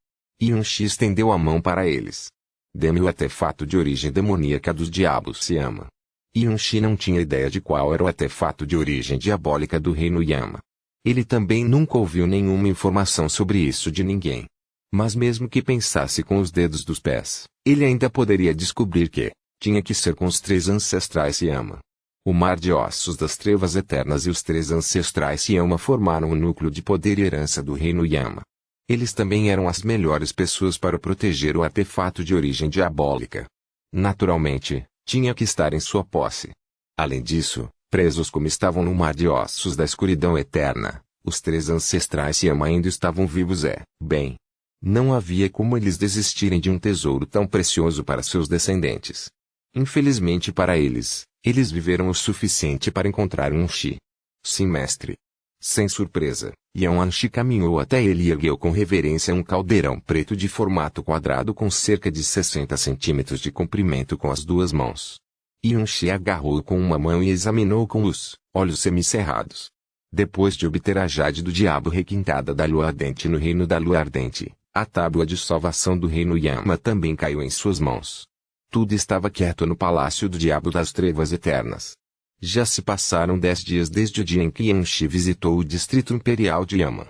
Yuan-Shi estendeu a mão para eles. Dê-me o artefato de origem demoníaca dos diabos Siama. Yuan-Shi não tinha ideia de qual era o artefato de origem diabólica do reino Yama. Ele também nunca ouviu nenhuma informação sobre isso de ninguém. Mas mesmo que pensasse com os dedos dos pés, ele ainda poderia descobrir que tinha que ser com os 3 ancestrais Yama. O mar de ossos das trevas eternas e os 3 ancestrais Yama formaram o núcleo de poder e herança do reino Yama. Eles também eram as melhores pessoas para proteger o artefato de origem diabólica. Naturalmente, tinha que estar em sua posse. Além disso, presos como estavam no mar de ossos da escuridão eterna, os 3 ancestrais Yama ainda estavam vivos bem. Não havia como eles desistirem de um tesouro tão precioso para seus descendentes. Infelizmente para eles, eles viveram o suficiente para encontrar Yuan-Shi. Sim, mestre. Sem surpresa, Yuan-Shi caminhou até ele e ergueu com reverência um caldeirão preto de formato quadrado com cerca de 60 centímetros de comprimento com as 2 mãos. Yuan-Shi agarrou-o com uma mão e examinou com os olhos semicerrados. Depois de obter a jade do diabo requintada da lua ardente no reino da lua ardente, a tábua de salvação do reino Yama também caiu em suas mãos. Tudo estava quieto no palácio do diabo das trevas eternas. Já se passaram 10 dias desde o dia em que Yuan-Shi visitou o distrito imperial de Yama.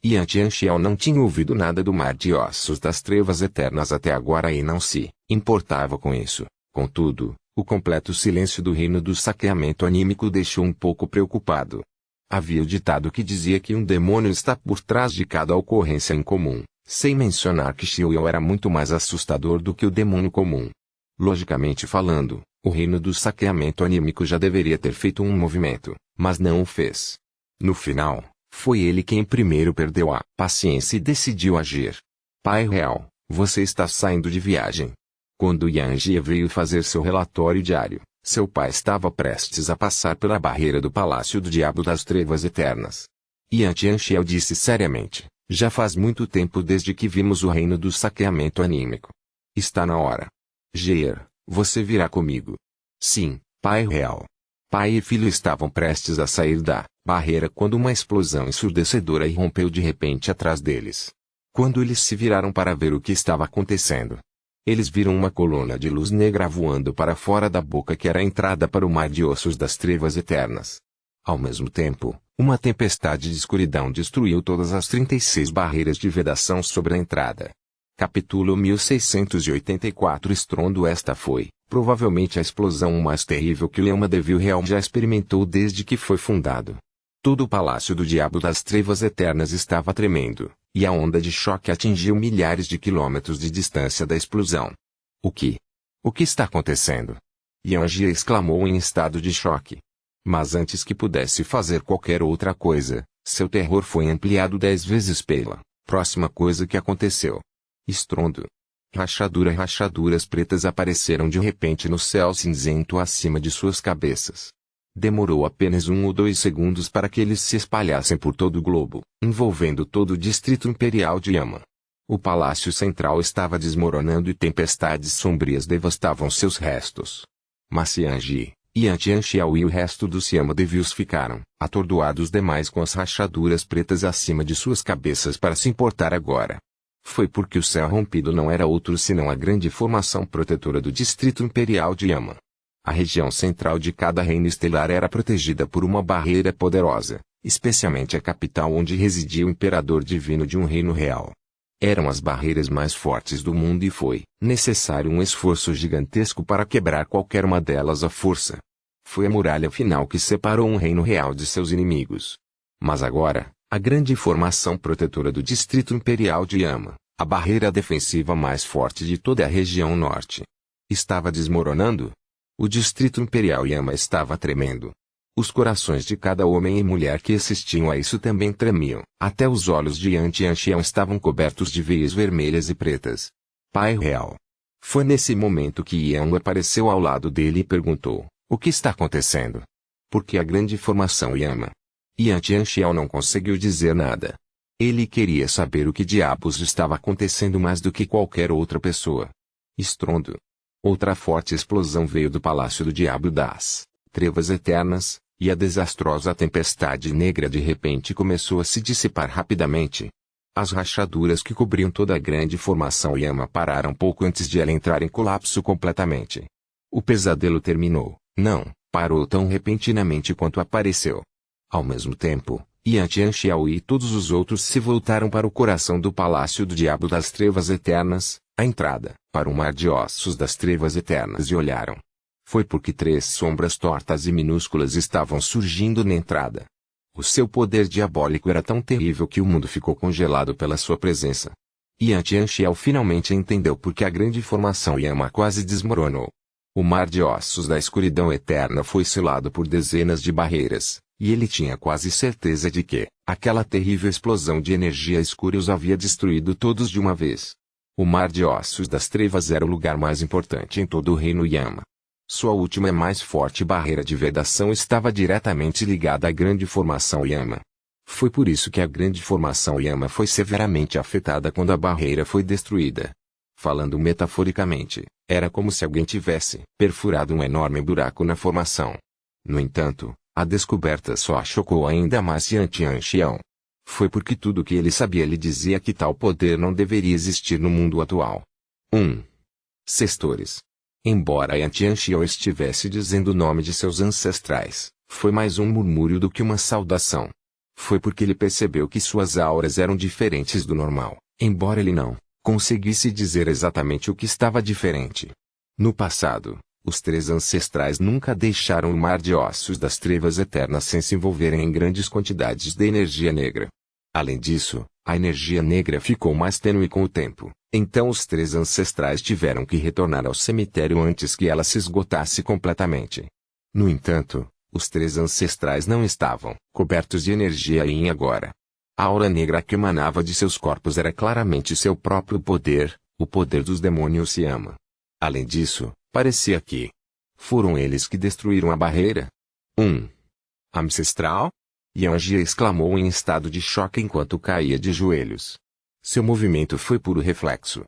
Yuan-Shi não tinha ouvido nada do mar de ossos das trevas eternas até agora e não se importava com isso. Contudo, o completo silêncio do reino do saqueamento anímico o deixou um pouco preocupado. Havia o ditado que dizia que um demônio está por trás de cada ocorrência incomum, sem mencionar que Xiao era muito mais assustador do que o demônio comum. Logicamente falando, o reino do saqueamento anímico já deveria ter feito um movimento, mas não o fez. No final, foi ele quem primeiro perdeu a paciência e decidiu agir. Pai Real, você está saindo de viagem. Quando Yuan-Shi veio fazer seu relatório diário, seu pai estava prestes a passar pela barreira do Palácio do Diabo das Trevas Eternas. Yuan-Shi disse seriamente, já faz muito tempo desde que vimos o reino do saqueamento anímico. Está na hora. Geir, você virá comigo. Sim, pai real. Pai e filho estavam prestes a sair da barreira quando uma explosão ensurdecedora irrompeu de repente atrás deles. Quando eles se viraram para ver o que estava acontecendo, eles viram uma coluna de luz negra voando para fora da boca que era a entrada para o mar de ossos das trevas eternas. Ao mesmo tempo, uma tempestade de escuridão destruiu todas as 36 barreiras de vedação sobre a entrada. Capítulo 1684 Estrondo. Esta foi, provavelmente, a explosão mais terrível que o Yama Devil Real já experimentou desde que foi fundado. Todo o Palácio do Diabo das Trevas Eternas estava tremendo, e a onda de choque atingiu milhares de quilômetros de distância da explosão. O que está acontecendo? Yuan-Shi exclamou em estado de choque. Mas antes que pudesse fazer qualquer outra coisa, seu terror foi ampliado 10 vezes pela próxima coisa que aconteceu. Estrondo. Rachaduras pretas apareceram de repente no céu cinzento acima de suas cabeças. Demorou apenas 1 ou 2 segundos para que eles se espalhassem por todo o globo, envolvendo todo o distrito imperial de Yama. O palácio central estava desmoronando e tempestades sombrias devastavam seus restos. Mas Yuan-Shi e o resto dos Yama Devils ficaram atordoados demais com as rachaduras pretas acima de suas cabeças para se importar agora. Foi porque o céu rompido não era outro senão a grande formação protetora do distrito imperial de Yama. A região central de cada reino estelar era protegida por uma barreira poderosa, especialmente a capital onde residia o imperador divino de um reino real. Eram as barreiras mais fortes do mundo e foi necessário um esforço gigantesco para quebrar qualquer uma delas à força. Foi a muralha final que separou um reino real de seus inimigos. Mas agora, a grande formação protetora do distrito imperial de Yama, a barreira defensiva mais forte de toda a região norte, estava desmoronando. O distrito imperial Yama estava tremendo. Os corações de cada homem e mulher que assistiam a isso também tremiam. Até os olhos de Yuan-Shi estavam cobertos de veias vermelhas e pretas. Pai Real. Foi nesse momento que Yan apareceu ao lado dele e perguntou, o que está acontecendo? Por que a grande formação Yama? Yuan-Shi não conseguiu dizer nada. Ele queria saber o que diabos estava acontecendo mais do que qualquer outra pessoa. Estrondo. Outra forte explosão veio do Palácio do Diabo das Trevas Eternas, e a desastrosa tempestade negra de repente começou a se dissipar rapidamente. As rachaduras que cobriam toda a grande formação Yama pararam pouco antes de ela entrar em colapso completamente. O pesadelo terminou, não, parou tão repentinamente quanto apareceu. Ao mesmo tempo, Yan Tianxiao e todos os outros se voltaram para o coração do Palácio do Diabo das Trevas Eternas, a entrada, para o mar de ossos das trevas eternas e olharam. Foi porque 3 sombras tortas e minúsculas estavam surgindo na entrada. O seu poder diabólico era tão terrível que o mundo ficou congelado pela sua presença. Yan Tianxiao finalmente entendeu por que a grande formação Yama quase desmoronou. O mar de ossos da escuridão eterna foi selado por dezenas de barreiras, e ele tinha quase certeza de que aquela terrível explosão de energia escura os havia destruído todos de uma vez. O mar de ossos das trevas era o lugar mais importante em todo o reino Yama. Sua última e mais forte barreira de vedação estava diretamente ligada à grande formação Yama. Foi por isso que a grande formação Yama foi severamente afetada quando a barreira foi destruída. Falando metaforicamente, era como se alguém tivesse perfurado um enorme buraco na formação. No entanto, a descoberta só chocou ainda mais Yan Tianxiao. Foi porque tudo o que ele sabia lhe dizia que tal poder não deveria existir no mundo atual. 1. Sestores. Embora Yan Tianxiao estivesse dizendo o nome de seus ancestrais, foi mais um murmúrio do que uma saudação. Foi porque ele percebeu que suas auras eram diferentes do normal, embora ele não conseguisse dizer exatamente o que estava diferente. No passado, os 3 ancestrais nunca deixaram o mar de ossos das trevas eternas sem se envolverem em grandes quantidades de energia negra. Além disso, a energia negra ficou mais tênue com o tempo, então os 3 ancestrais tiveram que retornar ao cemitério antes que ela se esgotasse completamente. No entanto, os 3 ancestrais não estavam cobertos de energia Yin agora. A aura negra que emanava de seus corpos era claramente seu próprio poder, o poder dos demônios Yama. Além disso, parecia que foram eles que destruíram a barreira. 1. Ancestral? Yan Jia exclamou em estado de choque enquanto caía de joelhos. Seu movimento foi puro reflexo.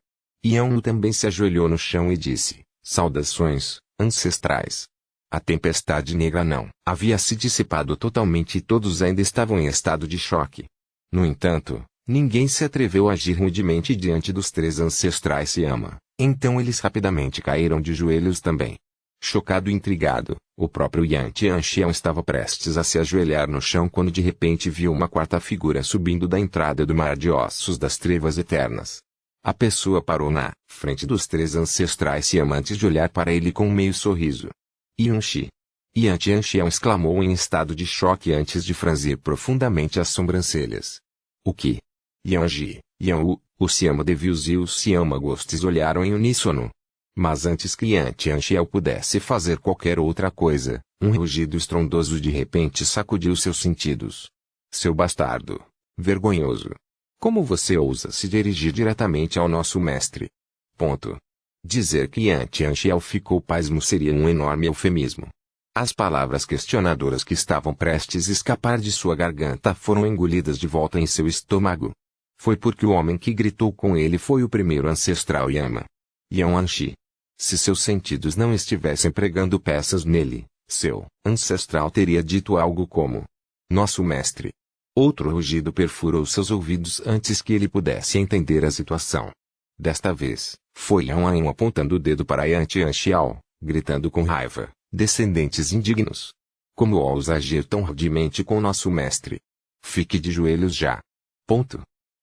Yan Lu também se ajoelhou no chão e disse, saudações, ancestrais. A tempestade negra não havia se dissipado totalmente e todos ainda estavam em estado de choque. No entanto, ninguém se atreveu a agir rudemente diante dos 3 ancestrais Yama, então eles rapidamente caíram de joelhos também. Chocado e intrigado, o próprio Yan Tianxiao estava prestes a se ajoelhar no chão quando de repente viu uma 4ª figura subindo da entrada do mar de ossos das trevas eternas. A pessoa parou na frente dos 3 ancestrais Yama antes de olhar para ele com um meio sorriso. Yanxi. Yan Tianxiao exclamou em estado de choque antes de franzir profundamente as sobrancelhas. O que? Yanji, Yan o Siama Devils e o Siama Ghosts olharam em uníssono. Mas antes que Yan Tianxiao pudesse fazer qualquer outra coisa, um rugido estrondoso de repente sacudiu seus sentidos. Seu bastardo! Vergonhoso! Como você ousa se dirigir diretamente ao nosso mestre? Ponto. Dizer que Yan Tianxiao ficou pasmo seria um enorme eufemismo. As palavras questionadoras que estavam prestes a escapar de sua garganta foram engolidas de volta em seu estômago. Foi porque o homem que gritou com ele foi o primeiro ancestral Yama. Yan Anshi. Se seus sentidos não estivessem pregando peças nele, seu ancestral teria dito algo como: nosso mestre. Outro rugido perfurou seus ouvidos antes que ele pudesse entender a situação. Desta vez, foi Yan An apontando o dedo para Yan Tianxiao, gritando com raiva. Descendentes indignos. Como ousa agir tão rudemente com nosso mestre? Fique de joelhos já. Ponto.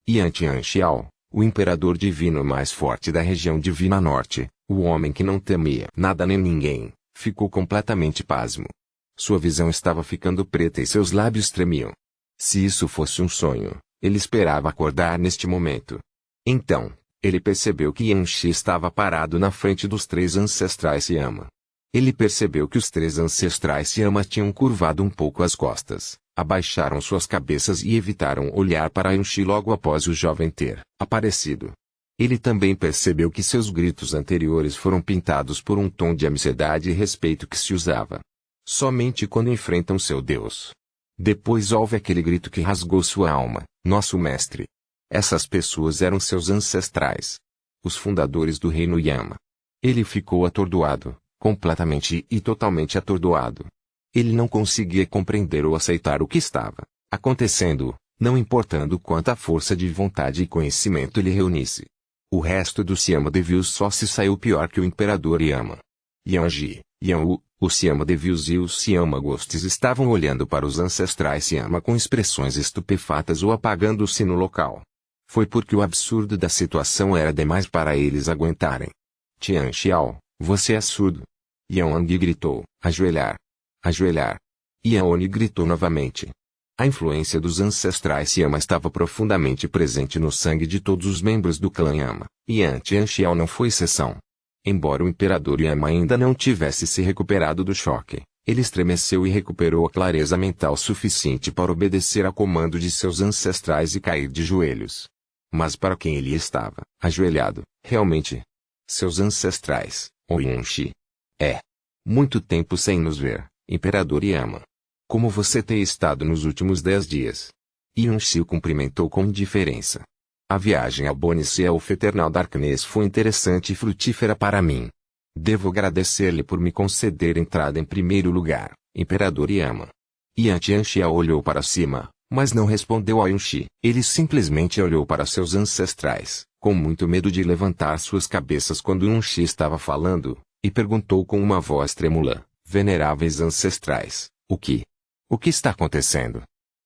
Yan Tianxiao, o imperador divino mais forte da região divina norte, o homem que não temia nada nem ninguém, ficou completamente pasmo. Sua visão estava ficando preta e seus lábios tremiam. Se isso fosse um sonho, ele esperava acordar neste momento. Então, ele percebeu que Yanxi estava parado na frente dos 3 ancestrais Yama. Ele percebeu que os 3 ancestrais Yama tinham curvado um pouco as costas, abaixaram suas cabeças e evitaram olhar para Yanxi logo após o jovem ter aparecido. Ele também percebeu que seus gritos anteriores foram pintados por um tom de amizade e respeito que se usava somente quando enfrentam seu Deus. Depois houve aquele grito que rasgou sua alma, nosso mestre. Essas pessoas eram seus ancestrais. Os fundadores do reino Yama. Ele ficou atordoado, completamente e totalmente atordoado. Ele não conseguia compreender ou aceitar o que estava acontecendo, não importando quanta força de vontade e conhecimento ele reunisse. O resto dos Yama Devils só se saiu pior que o Imperador Yama. Yanji, Yanwu, os Yama Devils e os Yama Ghosts estavam olhando para os ancestrais Yama com expressões estupefatas ou apagando-se no local. Foi porque o absurdo da situação era demais para eles aguentarem. Tian Xiao, você é surdo. Yang gritou, ajoelhar. Ajoelhar. Yaoni gritou novamente. A influência dos ancestrais Yama estava profundamente presente no sangue de todos os membros do clã Yama, e Tian Xiao não foi exceção. Embora o Imperador Yama ainda não tivesse se recuperado do choque, ele estremeceu e recuperou a clareza mental suficiente para obedecer a comando de seus ancestrais e cair de joelhos. Mas para quem ele estava ajoelhado, realmente? Seus ancestrais, ou Yunshi. Muito tempo sem nos ver, Imperador Yama. Como você tem estado nos últimos 10 dias? Yunshi o cumprimentou com indiferença. A viagem ao Bonice of Eternal Darkness foi interessante e frutífera para mim. Devo agradecer-lhe por me conceder entrada em primeiro lugar, Imperador Yama. Tian Xiao olhou para cima, mas não respondeu a Yunshi. Ele simplesmente olhou para seus ancestrais, com muito medo de levantar suas cabeças quando Yunshi estava falando, e perguntou com uma voz trêmula, veneráveis ancestrais, o que está acontecendo?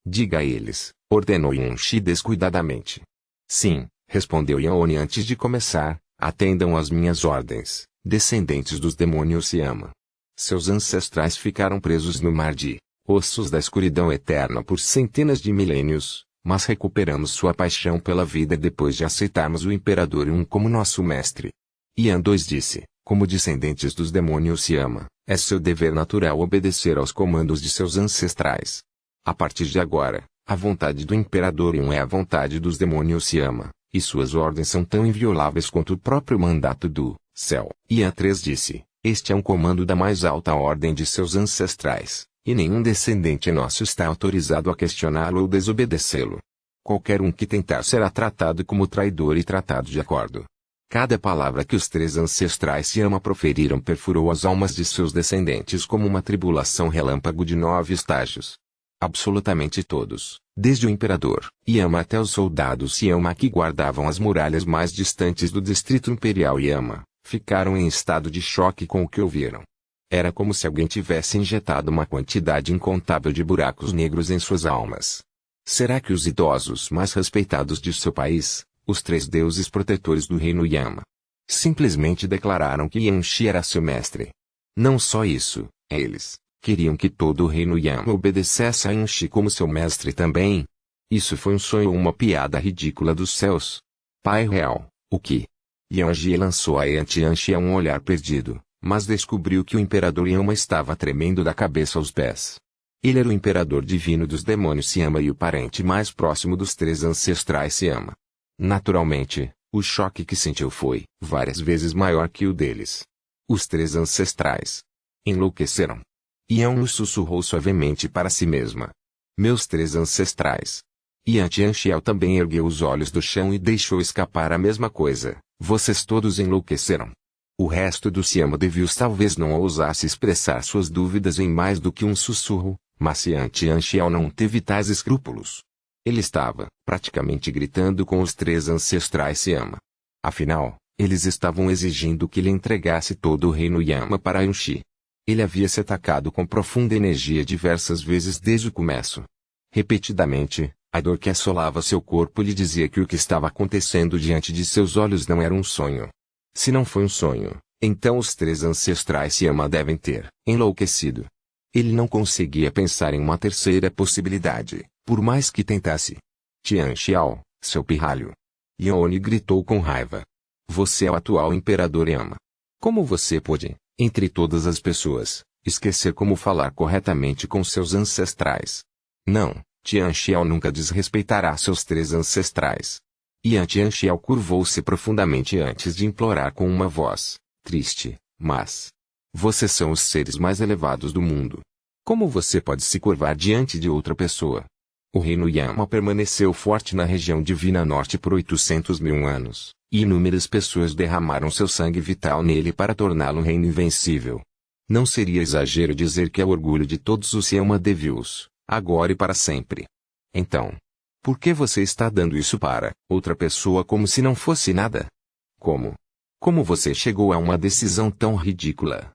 Diga a eles, ordenou Yunshi descuidadamente. Sim, respondeu Yaoni antes de começar, atendam às minhas ordens, descendentes dos demônios Yama. Seus ancestrais ficaram presos no mar de ossos da escuridão eterna por centenas de milênios, mas recuperamos sua paixão pela vida depois de aceitarmos o Imperador Um como nosso mestre. Yan 2 disse, como descendentes dos demônios Yama, é seu dever natural obedecer aos comandos de seus ancestrais. A partir de agora, a vontade do Imperador Um é a vontade dos demônios Yama, e suas ordens são tão invioláveis quanto o próprio mandato do céu. Yan 3 disse, este é um comando da mais alta ordem de seus ancestrais, e nenhum descendente nosso está autorizado a questioná-lo ou desobedecê-lo. Qualquer um que tentar será tratado como traidor e tratado de acordo. Cada palavra que os 3 ancestrais Yama proferiram perfurou as almas de seus descendentes como uma tribulação relâmpago de 9 estágios. Absolutamente todos, desde o Imperador Yama até os soldados Yama que guardavam as muralhas mais distantes do distrito imperial Yama, ficaram em estado de choque com o que ouviram. Era como se alguém tivesse injetado uma quantidade incontável de buracos negros em suas almas. Será que os idosos mais respeitados de seu país, os 3 deuses protetores do reino Yama, simplesmente declararam que Yanshi era seu mestre? Não só isso, eles queriam que todo o reino Yama obedecesse a Yanshi como seu mestre também? Isso foi um sonho ou uma piada ridícula dos céus? Pai real, o que? Yanji lançou a Yanshi um olhar perdido, mas descobriu que o Imperador Yama estava tremendo da cabeça aos pés. Ele era o Imperador Divino dos Demônios Yama e o parente mais próximo dos 3 ancestrais Yama. Naturalmente, o choque que sentiu foi várias vezes maior que o deles. Os 3 ancestrais enlouqueceram. Yan sussurrou suavemente para si mesma. Meus 3 ancestrais. Tian Xiao também ergueu os olhos do chão e deixou escapar a mesma coisa. Vocês todos enlouqueceram. O resto dos Yama Devils talvez não ousasse expressar suas dúvidas em mais do que um sussurro, mas Tian Xiao não teve tais escrúpulos. Ele estava, praticamente gritando com os 3 ancestrais Yama. Afinal, eles estavam exigindo que ele entregasse todo o reino Yama para Yunshi. Ele havia se atacado com profunda energia diversas vezes desde o começo. Repetidamente, a dor que assolava seu corpo lhe dizia que o que estava acontecendo diante de seus olhos não era um sonho. Se não foi um sonho, então os 3 ancestrais Yama devem ter enlouquecido. Ele não conseguia pensar em uma terceira possibilidade, por mais que tentasse. Tian Xiao, seu pirralho. Yaoni gritou com raiva. Você é o atual Imperador Yama. Como você pôde, entre todas as pessoas, esquecer como falar corretamente com seus ancestrais? Não, Tian Xiao nunca desrespeitará seus 3 ancestrais. Tian Xiao curvou-se profundamente antes de implorar com uma voz triste, mas vocês são os seres mais elevados do mundo. Como você pode se curvar diante de outra pessoa? O reino Yama permaneceu forte na região divina norte por 800 mil anos, e inúmeras pessoas derramaram seu sangue vital nele para torná-lo um reino invencível. Não seria exagero dizer que é o orgulho de todos os Yama Devils, agora e para sempre. Então, por que você está dando isso para outra pessoa como se não fosse nada? Como? Como você chegou a uma decisão tão ridícula?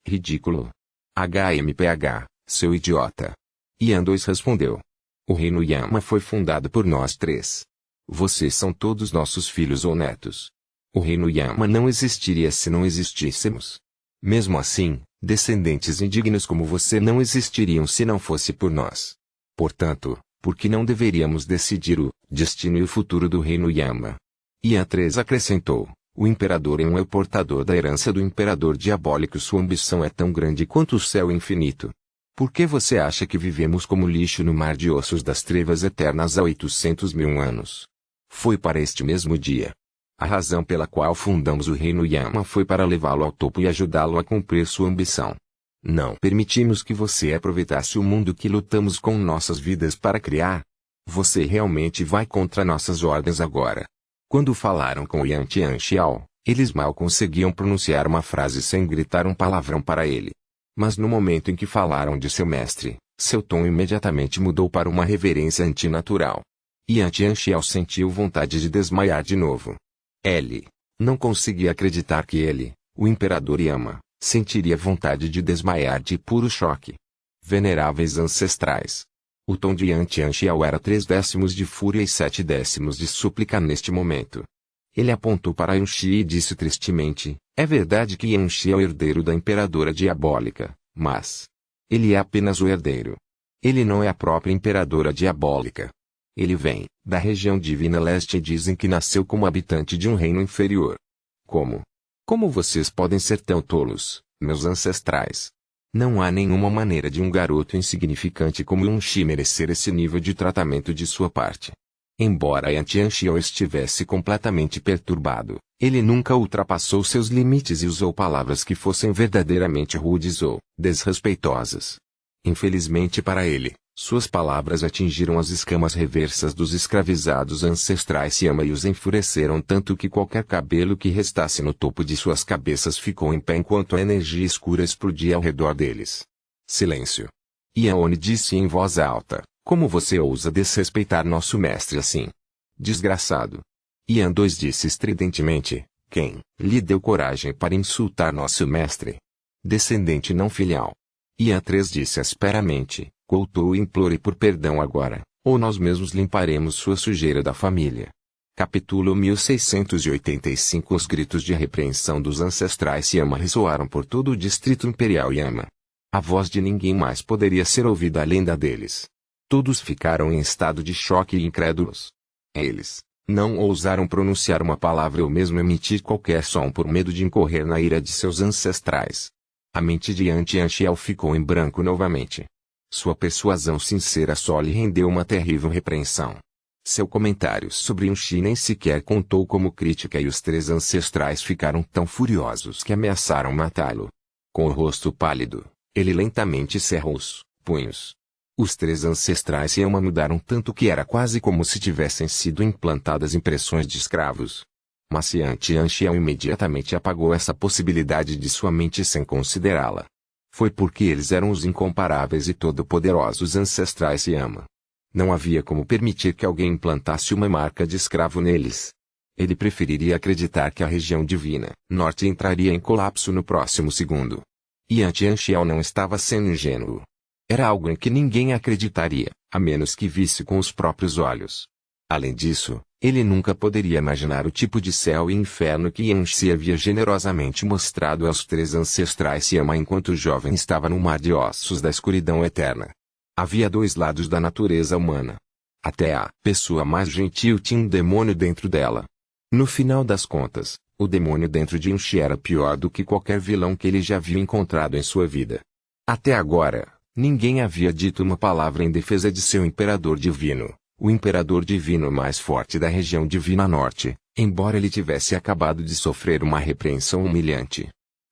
Ridículo. HMPH, seu idiota. Ian 2 respondeu. O reino Yama foi fundado por nós três. Vocês são todos nossos filhos ou netos. O reino Yama não existiria se não existíssemos. Mesmo assim, descendentes indignos como você não existiriam se não fosse por nós. Portanto, por que não deveríamos decidir o destino e o futuro do reino Yama? Ian 3 acrescentou. O imperador é o portador da herança do imperador diabólico. Sua ambição é tão grande quanto o céu infinito. Por que você acha que vivemos como lixo no mar de ossos das trevas eternas há 800 mil anos? Foi para este mesmo dia. A razão pela qual fundamos o reino Yama foi para levá-lo ao topo e ajudá-lo a cumprir sua ambição. Não permitimos que você aproveitasse o mundo que lutamos com nossas vidas para criar. Você realmente vai contra nossas ordens agora. Quando falaram com Yan Tianxiao, eles mal conseguiam pronunciar uma frase sem gritar um palavrão para ele. Mas no momento em que falaram de seu mestre, seu tom imediatamente mudou para uma reverência antinatural. Yan Tianxiao sentiu vontade de desmaiar de novo. Ele não conseguia acreditar que ele, o imperador Yama, sentiria vontade de desmaiar de puro choque. Veneráveis ancestrais. O tom de Yan Tianxiao era 3/10 de fúria e 7/10 de súplica neste momento. Ele apontou para Yanxi e disse tristemente, é verdade que Yanxi é o herdeiro da imperadora diabólica, mas ele é apenas o herdeiro. Ele não é a própria imperadora diabólica. Ele vem da região divina leste e dizem que nasceu como habitante de um reino inferior. Como? Como vocês podem ser tão tolos, meus ancestrais? Não há nenhuma maneira de um garoto insignificante como Yanxi merecer esse nível de tratamento de sua parte. Embora Yan Tianxiao estivesse completamente perturbado, ele nunca ultrapassou seus limites e usou palavras que fossem verdadeiramente rudes ou desrespeitosas. Infelizmente para ele, suas palavras atingiram as escamas reversas dos escravizados ancestrais Yama e os enfureceram tanto que qualquer cabelo que restasse no topo de suas cabeças ficou em pé enquanto a energia escura explodia ao redor deles. Silêncio. Yaone disse em voz alta. Como você ousa desrespeitar nosso mestre assim? Desgraçado. Yan 2 disse estridentemente, quem lhe deu coragem para insultar nosso mestre? Descendente não filial. Yan 3 disse asperamente, Coutou e implore por perdão agora, ou nós mesmos limparemos sua sujeira da família. Capítulo 1685 Os gritos de repreensão dos ancestrais Yama ressoaram por todo o distrito imperial Yama. A voz de ninguém mais poderia ser ouvida além da deles. Todos ficaram em estado de choque e incrédulos. Eles não ousaram pronunciar uma palavra ou mesmo emitir qualquer som por medo de incorrer na ira de seus ancestrais. A mente de Yan Tianxiao ficou em branco novamente. Sua persuasão sincera só lhe rendeu uma terrível repreensão. Seu comentário sobre Yanxi nem sequer contou como crítica e os três ancestrais ficaram tão furiosos que ameaçaram matá-lo. Com o rosto pálido, ele lentamente cerrou os punhos. Os três ancestrais Yama mudaram tanto que era quase como se tivessem sido implantadas impressões de escravos. Mas Yan Tianxiao imediatamente apagou essa possibilidade de sua mente sem considerá-la. Foi porque eles eram os incomparáveis e todo-poderosos ancestrais Yama. Não havia como permitir que alguém implantasse uma marca de escravo neles. Ele preferiria acreditar que a região divina norte entraria em colapso no próximo segundo. Yan Tianxiao não estava sendo ingênuo. Era algo em que ninguém acreditaria, a menos que visse com os próprios olhos. Além disso, ele nunca poderia imaginar o tipo de céu e inferno que Yanxi havia generosamente mostrado aos três ancestrais Yama enquanto o jovem estava no mar de ossos da escuridão eterna. Havia dois lados da natureza humana. Até a pessoa mais gentil tinha um demônio dentro dela. No final das contas, o demônio dentro de Yanxi era pior do que qualquer vilão que ele já havia encontrado em sua vida. Até agora, ninguém havia dito uma palavra em defesa de seu imperador divino, o imperador divino mais forte da região divina norte, embora ele tivesse acabado de sofrer uma repreensão humilhante.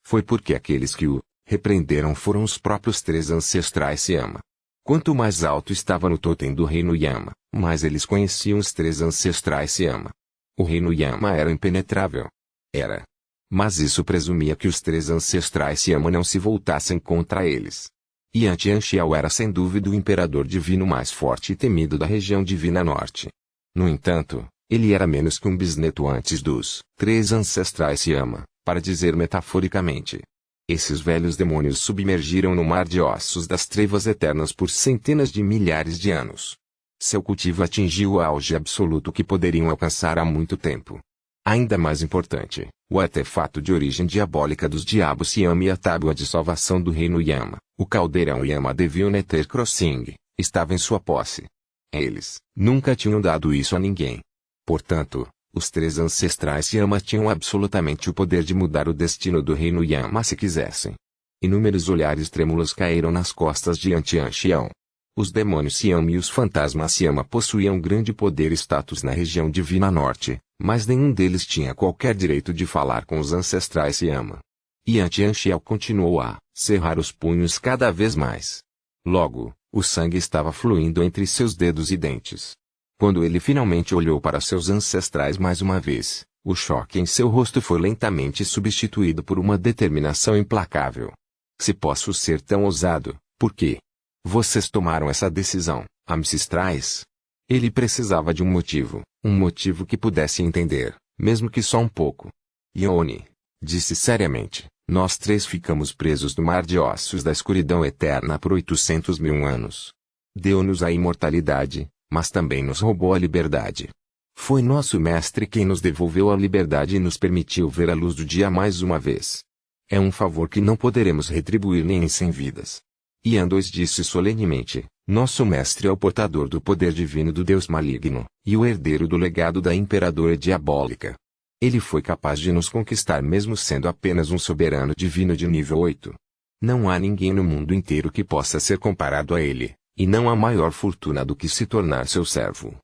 Foi porque aqueles que o repreenderam foram os próprios três ancestrais Yama. Quanto mais alto estava no totem do reino Yama, mais eles conheciam os três ancestrais Yama. O reino Yama era impenetrável. Era. Mas isso presumia que os três ancestrais Yama não se voltassem contra eles. Yan Tianxiao era sem dúvida o imperador divino mais forte e temido da região divina norte. No entanto, ele era menos que um bisneto antes dos três ancestrais Yama, para dizer metaforicamente. Esses velhos demônios submergiram no mar de ossos das trevas eternas por centenas de milhares de anos. Seu cultivo atingiu o auge absoluto que poderiam alcançar há muito tempo. Ainda mais importante, o artefato de origem diabólica dos diabos Yama e a tábua de salvação do reino Yama, o caldeirão Yama Devil Nether Crossing, estava em sua posse. Eles nunca tinham dado isso a ninguém. Portanto, os três ancestrais Yama tinham absolutamente o poder de mudar o destino do reino Yama se quisessem. Inúmeros olhares trêmulos caíram nas costas de Yan Tianxiao. Os demônios Yama e os fantasmas Yama possuíam grande poder e status na região divina norte, mas nenhum deles tinha qualquer direito de falar com os ancestrais Yama. Yan Tianxiao continuou a cerrar os punhos cada vez mais. Logo, o sangue estava fluindo entre seus dedos e dentes. Quando ele finalmente olhou para seus ancestrais mais uma vez, o choque em seu rosto foi lentamente substituído por uma determinação implacável. Se posso ser tão ousado, por quê? Vocês tomaram essa decisão, ancestrais? Ele precisava de um motivo que pudesse entender, mesmo que só um pouco. Yone, disse seriamente, nós três ficamos presos no mar de ossos da escuridão eterna por 800.000 anos. Deu-nos a imortalidade, mas também nos roubou a liberdade. Foi nosso mestre quem nos devolveu a liberdade e nos permitiu ver a luz do dia mais uma vez. É um favor que não poderemos retribuir nem em 100 vidas. Yan 2 disse solenemente, nosso mestre é o portador do poder divino do Deus maligno, e o herdeiro do legado da imperadora diabólica. Ele foi capaz de nos conquistar mesmo sendo apenas um soberano divino de nível 8. Não há ninguém no mundo inteiro que possa ser comparado a ele, e não há maior fortuna do que se tornar seu servo.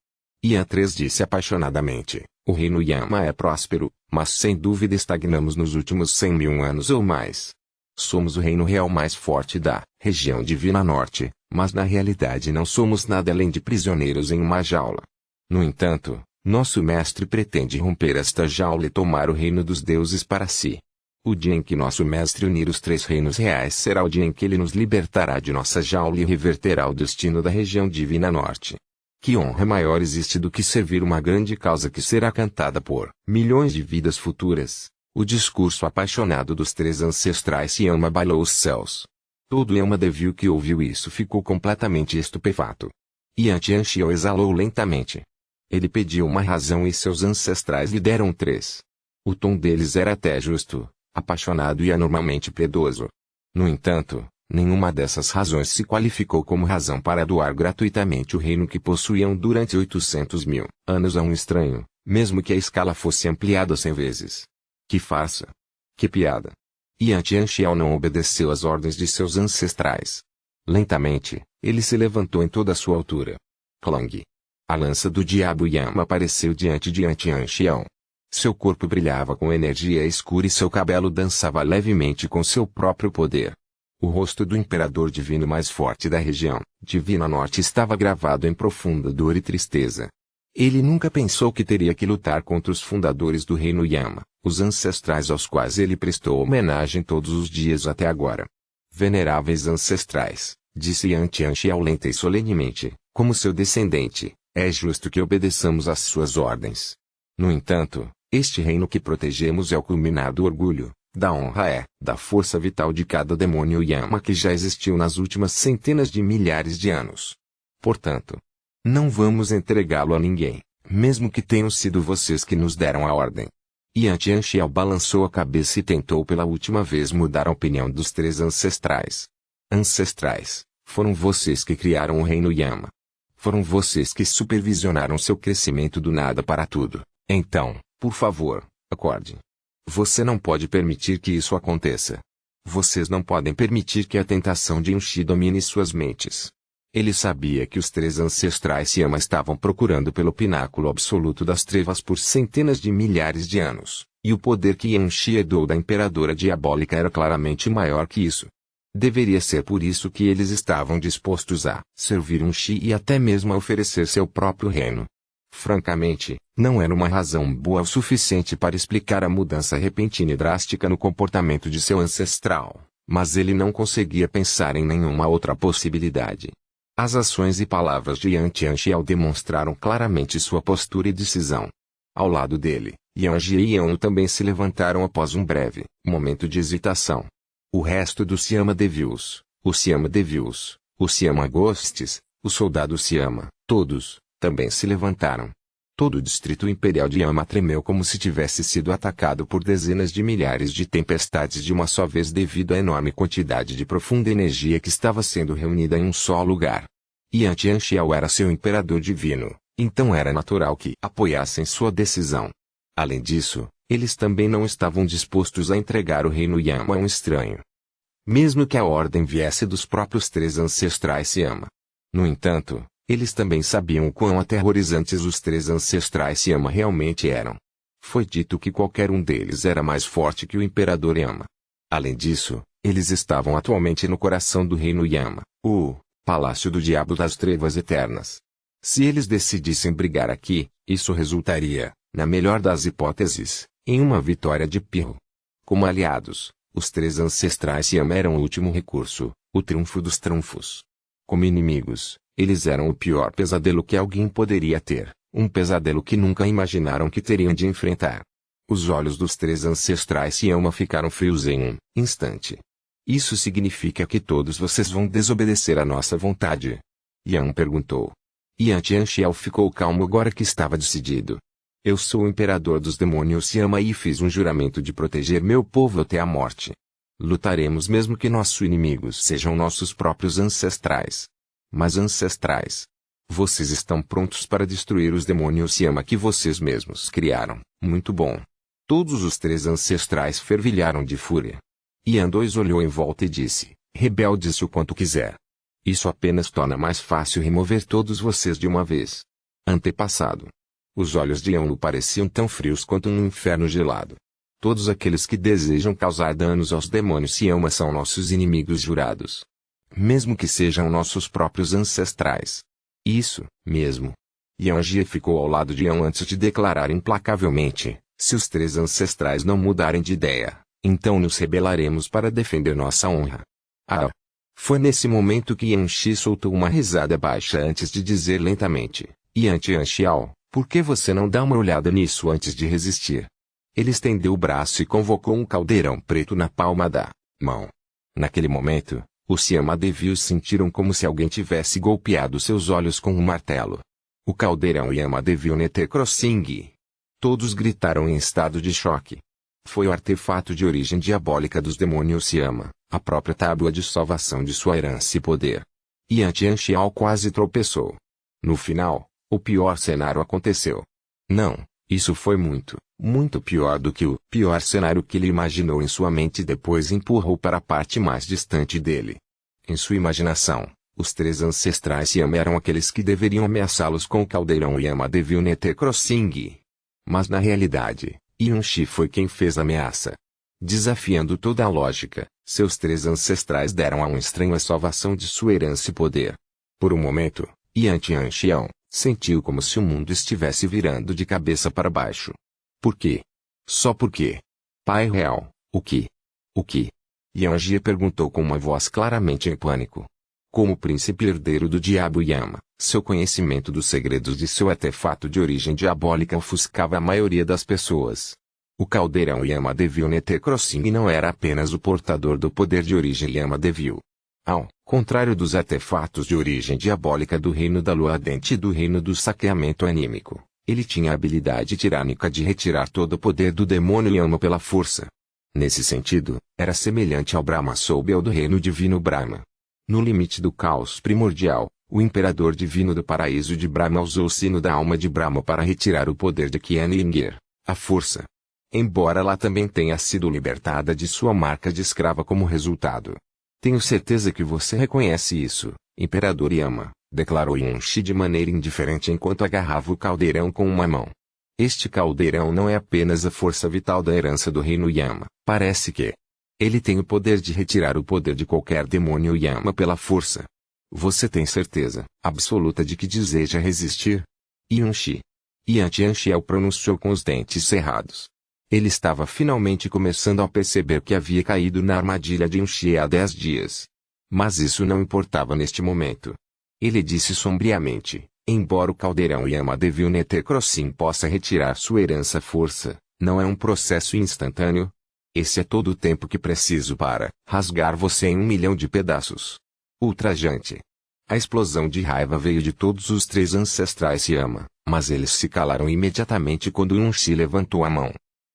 Yan 3 disse apaixonadamente, o reino Yama é próspero, mas sem dúvida estagnamos nos últimos 100.000 anos ou mais. Somos o reino real mais forte da região divina norte, mas na realidade não somos nada além de prisioneiros em uma jaula. No entanto, nosso mestre pretende romper esta jaula e tomar o reino dos deuses para si. O dia em que nosso mestre unir os três reinos reais será o dia em que ele nos libertará de nossa jaula e reverterá o destino da região divina norte. Que honra maior existe do que servir uma grande causa que será cantada por milhões de vidas futuras? O discurso apaixonado dos três ancestrais Yama abalou os céus. Todo Yama Devil que ouviu isso ficou completamente estupefato. Yan Tianxiao exalou lentamente. Ele pediu uma razão e seus ancestrais lhe deram 3. O tom deles era até justo, apaixonado e anormalmente piedoso. No entanto, nenhuma dessas razões se qualificou como razão para doar gratuitamente o reino que possuíam durante 800.000 anos a um estranho, mesmo que a escala fosse ampliada 100 vezes. Que farsa! Que piada! Yan Tianxiao não obedeceu às ordens de seus ancestrais. Lentamente, ele se levantou em toda a sua altura. Clang! A lança do diabo Yama apareceu diante de Yan Tianxiao. Seu corpo brilhava com energia escura e seu cabelo dançava levemente com seu próprio poder. O rosto do imperador divino mais forte da região, Divina Norte, estava gravado em profunda dor e tristeza. Ele nunca pensou que teria que lutar contra os fundadores do reino Yama, os ancestrais aos quais ele prestou homenagem todos os dias até agora. Veneráveis ancestrais, disse Yan Tianxiao lenta e solenemente, como seu descendente, é justo que obedeçamos às suas ordens. No entanto, este reino que protegemos é o culminar do orgulho, da honra da força vital de cada demônio Yama que já existiu nas últimas centenas de milhares de anos. Portanto, não vamos entregá-lo a ninguém, mesmo que tenham sido vocês que nos deram a ordem. Yan Tianxiao balançou a cabeça e tentou pela última vez mudar a opinião dos três ancestrais. Ancestrais, foram vocês que criaram o reino Yama. Foram vocês que supervisionaram seu crescimento do nada para tudo. Então, por favor, acorde. Você não pode permitir que isso aconteça. Vocês não podem permitir que a tentação de Yunshi domine suas mentes. Ele sabia que os três ancestrais Yama estavam procurando pelo pináculo absoluto das trevas por centenas de milhares de anos, e o poder que Yanxi herdou da imperadora diabólica era claramente maior que isso. Deveria ser por isso que eles estavam dispostos a servir Yanxi e até mesmo a oferecer seu próprio reino. Francamente, não era uma razão boa o suficiente para explicar a mudança repentina e drástica no comportamento de seu ancestral, mas ele não conseguia pensar em nenhuma outra possibilidade. As ações e palavras de Yan Tianxiao demonstraram claramente sua postura e decisão. Ao lado dele, Yan Jie e Yan também se levantaram após um breve momento de hesitação. O resto dos Siama Devils, os Siama Devils, os Siama Ghosts, os soldados Siama, todos, também se levantaram. Todo o distrito imperial de Yama tremeu como se tivesse sido atacado por dezenas de milhares de tempestades de uma só vez devido à enorme quantidade de profunda energia que estava sendo reunida em um só lugar. Yan Tianxiao era seu imperador divino, então era natural que apoiassem sua decisão. Além disso, eles também não estavam dispostos a entregar o reino Yama a um estranho. Mesmo que a ordem viesse dos próprios três ancestrais Yama. No entanto, eles também sabiam o quão aterrorizantes os três ancestrais Yama realmente eram. Foi dito que qualquer um deles era mais forte que o imperador Yama. Além disso, eles estavam atualmente no coração do reino Yama, o Palácio do Diabo das Trevas Eternas. Se eles decidissem brigar aqui, isso resultaria, na melhor das hipóteses, em uma vitória de pirro. Como aliados, os três ancestrais Yama eram o último recurso, o triunfo dos trunfos. Como inimigos, eles eram o pior pesadelo que alguém poderia ter, um pesadelo que nunca imaginaram que teriam de enfrentar. Os olhos dos três ancestrais Yama ficaram frios em um instante. Isso significa que todos vocês vão desobedecer à nossa vontade? Yan perguntou. Yan Tianxiao ficou calmo agora que estava decidido. Eu sou o imperador dos demônios Yama e fiz um juramento de proteger meu povo até a morte. Lutaremos mesmo que nossos inimigos sejam nossos próprios ancestrais. Mas ancestrais, vocês estão prontos para destruir os demônios Yama que vocês mesmos criaram. Muito bom. Todos os três ancestrais fervilharam de fúria. Yan 2 olhou em volta e disse, rebelde-se o quanto quiser. Isso apenas torna mais fácil remover todos vocês de uma vez. Antepassado. Os olhos de Yan pareciam tão frios quanto um inferno gelado. Todos aqueles que desejam causar danos aos demônios Yama são nossos inimigos jurados. Mesmo que sejam nossos próprios ancestrais. Isso, mesmo. Yan Jie ficou ao lado de Yan antes de declarar implacavelmente, se os três ancestrais não mudarem de ideia, então nos rebelaremos para defender nossa honra. Ah! Foi nesse momento que Yanxi soltou uma risada baixa antes de dizer lentamente, Yan Tianxiao, por que você não dá uma olhada nisso antes de resistir? Ele estendeu o braço e convocou um caldeirão preto na palma da mão. Naquele momento, os Siama Devils sentiram como se alguém tivesse golpeado seus olhos com um martelo. O caldeirão Yama Devil Nether Crossing. Todos gritaram em estado de choque. Foi o artefato de origem diabólica dos demônios Yama, a própria tábua de salvação de sua herança e poder. Yan Tianxiao quase tropeçou. No final, o pior cenário aconteceu. Não, isso foi muito, muito pior do que o pior cenário que ele imaginou em sua mente e depois empurrou para a parte mais distante dele. Em sua imaginação, os três ancestrais Yama eram aqueles que deveriam ameaçá-los com o caldeirão Yama Devil Nether Crossing. Mas na realidade, Yanxi foi quem fez a ameaça. Desafiando toda a lógica, seus três ancestrais deram a um estranho a salvação de sua herança e poder. Por um momento, Yan Tianxiao sentiu como se o mundo estivesse virando de cabeça para baixo. Por quê? Só por quê? Pai real, o que? O que? Yan Jie perguntou com uma voz claramente em pânico. Como príncipe herdeiro do diabo Yama, seu conhecimento dos segredos de seu artefato de origem diabólica ofuscava a maioria das pessoas. O caldeirão Yama Devil Nether Crossing não era apenas o portador do poder de origem Yama Devil. Ao contrário dos artefatos de origem diabólica do reino da lua ardente e do reino do saqueamento anímico, ele tinha a habilidade tirânica de retirar todo o poder do demônio Yama pela força. Nesse sentido, era semelhante ao Brahma Soul ao do reino divino Brahma. No limite do caos primordial, o imperador divino do paraíso de Brahma usou o sino da alma de Brahma para retirar o poder de Kian Inger, a força. Embora ela também tenha sido libertada de sua marca de escrava como resultado. Tenho certeza que você reconhece isso, Imperador Yama, declarou Yunshi de maneira indiferente enquanto agarrava o caldeirão com uma mão. Este caldeirão não é apenas a força vital da herança do reino Yama, parece que ele tem o poder de retirar o poder de qualquer demônio Yama pela força. Você tem certeza absoluta de que deseja resistir? Yunshi. Yan Tianxiao pronunciou com os dentes cerrados. Ele estava finalmente começando a perceber que havia caído na armadilha de Yunshi há 10 dias. Mas isso não importava neste momento. Ele disse sombriamente, embora o caldeirão Yama de Vilnete Crossin possa retirar sua herança força, não é um processo instantâneo. Esse é todo o tempo que preciso para rasgar você em 1 milhão de pedaços. Ultrajante. A explosão de raiva veio de todos os 3 ancestrais Yama, mas eles se calaram imediatamente quando Yunshi levantou a mão.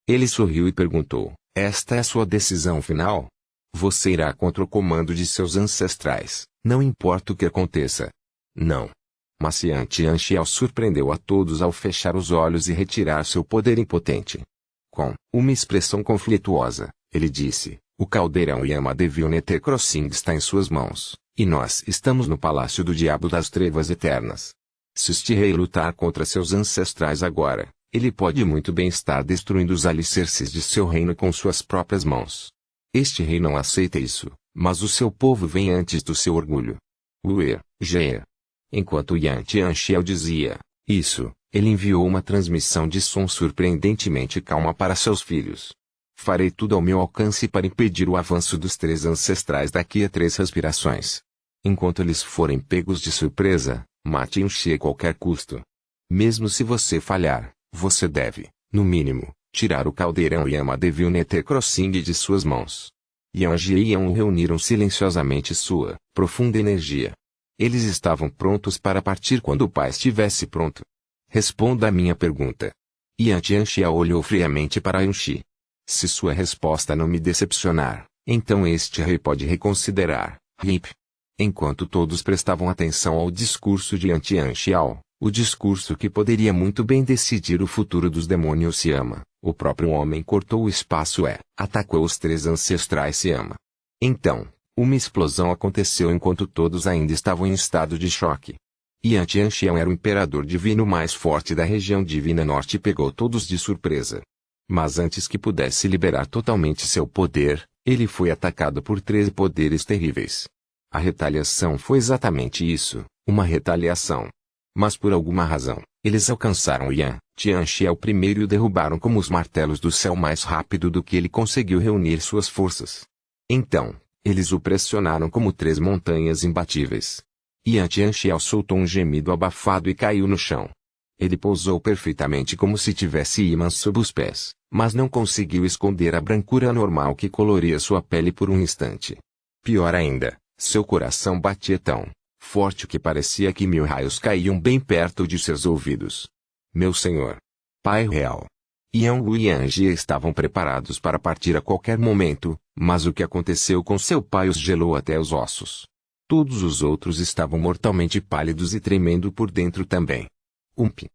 Ele sorriu e perguntou, esta é a sua decisão final? Você irá contra o comando de seus ancestrais, não importa o que aconteça. Não. Mas Yan Tianxiao surpreendeu a todos ao fechar os olhos e retirar seu poder impotente. Com uma expressão conflituosa, ele disse, o caldeirão Yama de Vilnete Crossin está em suas mãos, e nós estamos no palácio do diabo das trevas eternas. Se este rei lutar contra seus ancestrais agora, ele pode muito bem estar destruindo os alicerces de seu reino com suas próprias mãos. Este rei não aceita isso, mas o seu povo vem antes do seu orgulho. Ge. Enquanto Yan Tianxiao dizia isso, ele enviou uma transmissão de som surpreendentemente calma para seus filhos. Farei tudo ao meu alcance para impedir o avanço dos 3 ancestrais daqui a 3 respirações. Enquanto eles forem pegos de surpresa, mate Yunshi a qualquer custo. Mesmo se você falhar, você deve, no mínimo, tirar o caldeirão Yama de Vilnete Crossin de suas mãos. Yanji e Yan reuniram silenciosamente sua profunda energia. Eles estavam prontos para partir quando o pai estivesse pronto. Responda a minha pergunta. Yan Tianxiao olhou friamente para Yunshi. Se sua resposta não me decepcionar, então este rei pode reconsiderar. Hip. Enquanto todos prestavam atenção ao discurso de Yan Tianxiao, o discurso que poderia muito bem decidir o futuro dos demônios Yama, o próprio homem cortou o espaço e atacou os 3 ancestrais Yama. Então, uma explosão aconteceu enquanto todos ainda estavam em estado de choque. Yan Tianxiao era o imperador divino mais forte da região divina norte e pegou todos de surpresa. Mas antes que pudesse liberar totalmente seu poder, ele foi atacado por 3 poderes terríveis. A retaliação foi exatamente isso, uma retaliação. Mas por alguma razão, eles alcançaram Yan Tianxiao primeiro e o derrubaram como os martelos do céu mais rápido do que ele conseguiu reunir suas forças. Então, eles o pressionaram como 3 montanhas imbatíveis. Yan Tianxiao soltou um gemido abafado e caiu no chão. Ele pousou perfeitamente como se tivesse ímãs sob os pés, mas não conseguiu esconder a brancura anormal que coloria sua pele por um instante. Pior ainda, seu coração batia tão forte que parecia que 1000 raios caíam bem perto de seus ouvidos. Meu senhor. Pai real. Yan e Yanji estavam preparados para partir a qualquer momento, mas o que aconteceu com seu pai os gelou até os ossos. Todos os outros estavam mortalmente pálidos e tremendo por dentro também.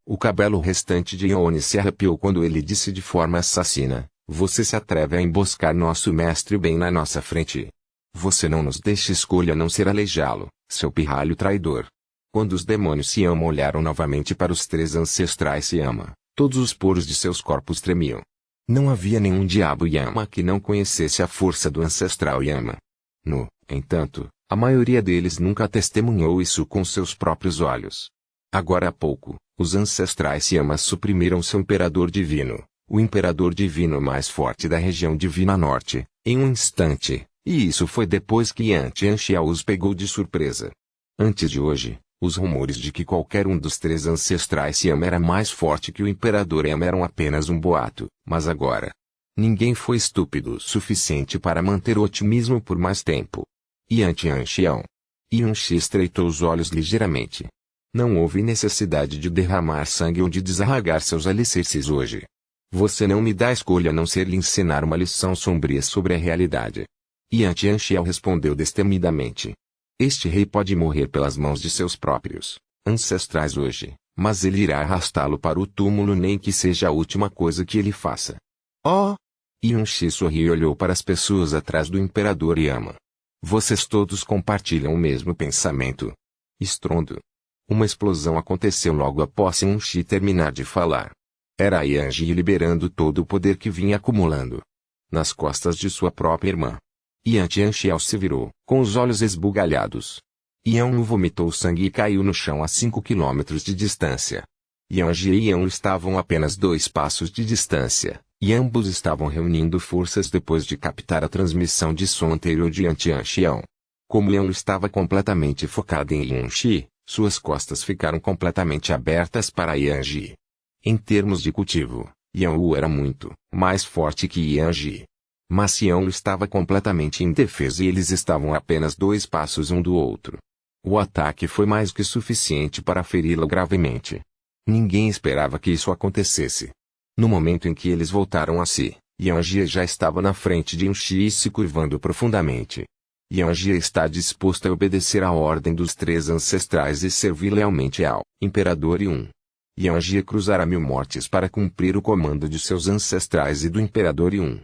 O cabelo restante de Yone se arrepiou quando ele disse de forma assassina, você se atreve a emboscar nosso mestre bem na nossa frente. Você não nos deixa escolha a não ser aleijá-lo, seu pirralho traidor. Quando os demônios Yama olharam novamente para os 3 ancestrais Yama, todos os poros de seus corpos tremiam. Não havia nenhum diabo Yama que não conhecesse a força do ancestral Yama. No entanto, a maioria deles nunca testemunhou isso com seus próprios olhos. Agora há pouco, os ancestrais Yamas suprimiram seu imperador divino, o imperador divino mais forte da região divina norte, em um instante, e isso foi depois que Yan Tianxiao os pegou de surpresa. Antes de hoje, os rumores de que qualquer um dos 3 ancestrais Yama era mais forte que o imperador Yama eram apenas um boato, mas agora, ninguém foi estúpido o suficiente para manter o otimismo por mais tempo. Yan Tianxiao. Yunshi estreitou os olhos ligeiramente. Não houve necessidade de derramar sangue ou de desarraigar seus alicerces hoje. Você não me dá escolha a não ser lhe ensinar uma lição sombria sobre a realidade. Yan Tianxiao respondeu destemidamente. Este rei pode morrer pelas mãos de seus próprios ancestrais hoje, mas ele irá arrastá-lo para o túmulo nem que seja a última coisa que ele faça. Oh! Yunshi sorriu e olhou para as pessoas atrás do imperador Yama. Vocês todos compartilham o mesmo pensamento, Estrondo. Uma explosão aconteceu logo após Yanxi terminar de falar. Era Yanji liberando todo o poder que vinha acumulando nas costas de sua própria irmã. Yanxiao se virou, com os olhos esbugalhados. Yan vomitou sangue e caiu no chão a 5 quilômetros de distância. Yanji e Yan estavam a apenas 2 passos de distância, e ambos estavam reunindo forças depois de captar a transmissão de som anterior de Yanxiao. Como Yan estava completamente focado em Yanxi, suas costas ficaram completamente abertas para Yanji. Em termos de cultivo, Yan era muito mais forte que Yanji. Mas Yan estava completamente indefeso e eles estavam a apenas 2 passos um do outro. O ataque foi mais que suficiente para feri-la gravemente. Ninguém esperava que isso acontecesse. No momento em que eles voltaram a si, Yanji já estava na frente de Yanxi e se curvando profundamente. Yanji está disposto a obedecer à ordem dos 3 ancestrais e servir lealmente ao Imperador Yun. Yanji cruzará 1000 mortes para cumprir o comando de seus ancestrais e do Imperador Yun.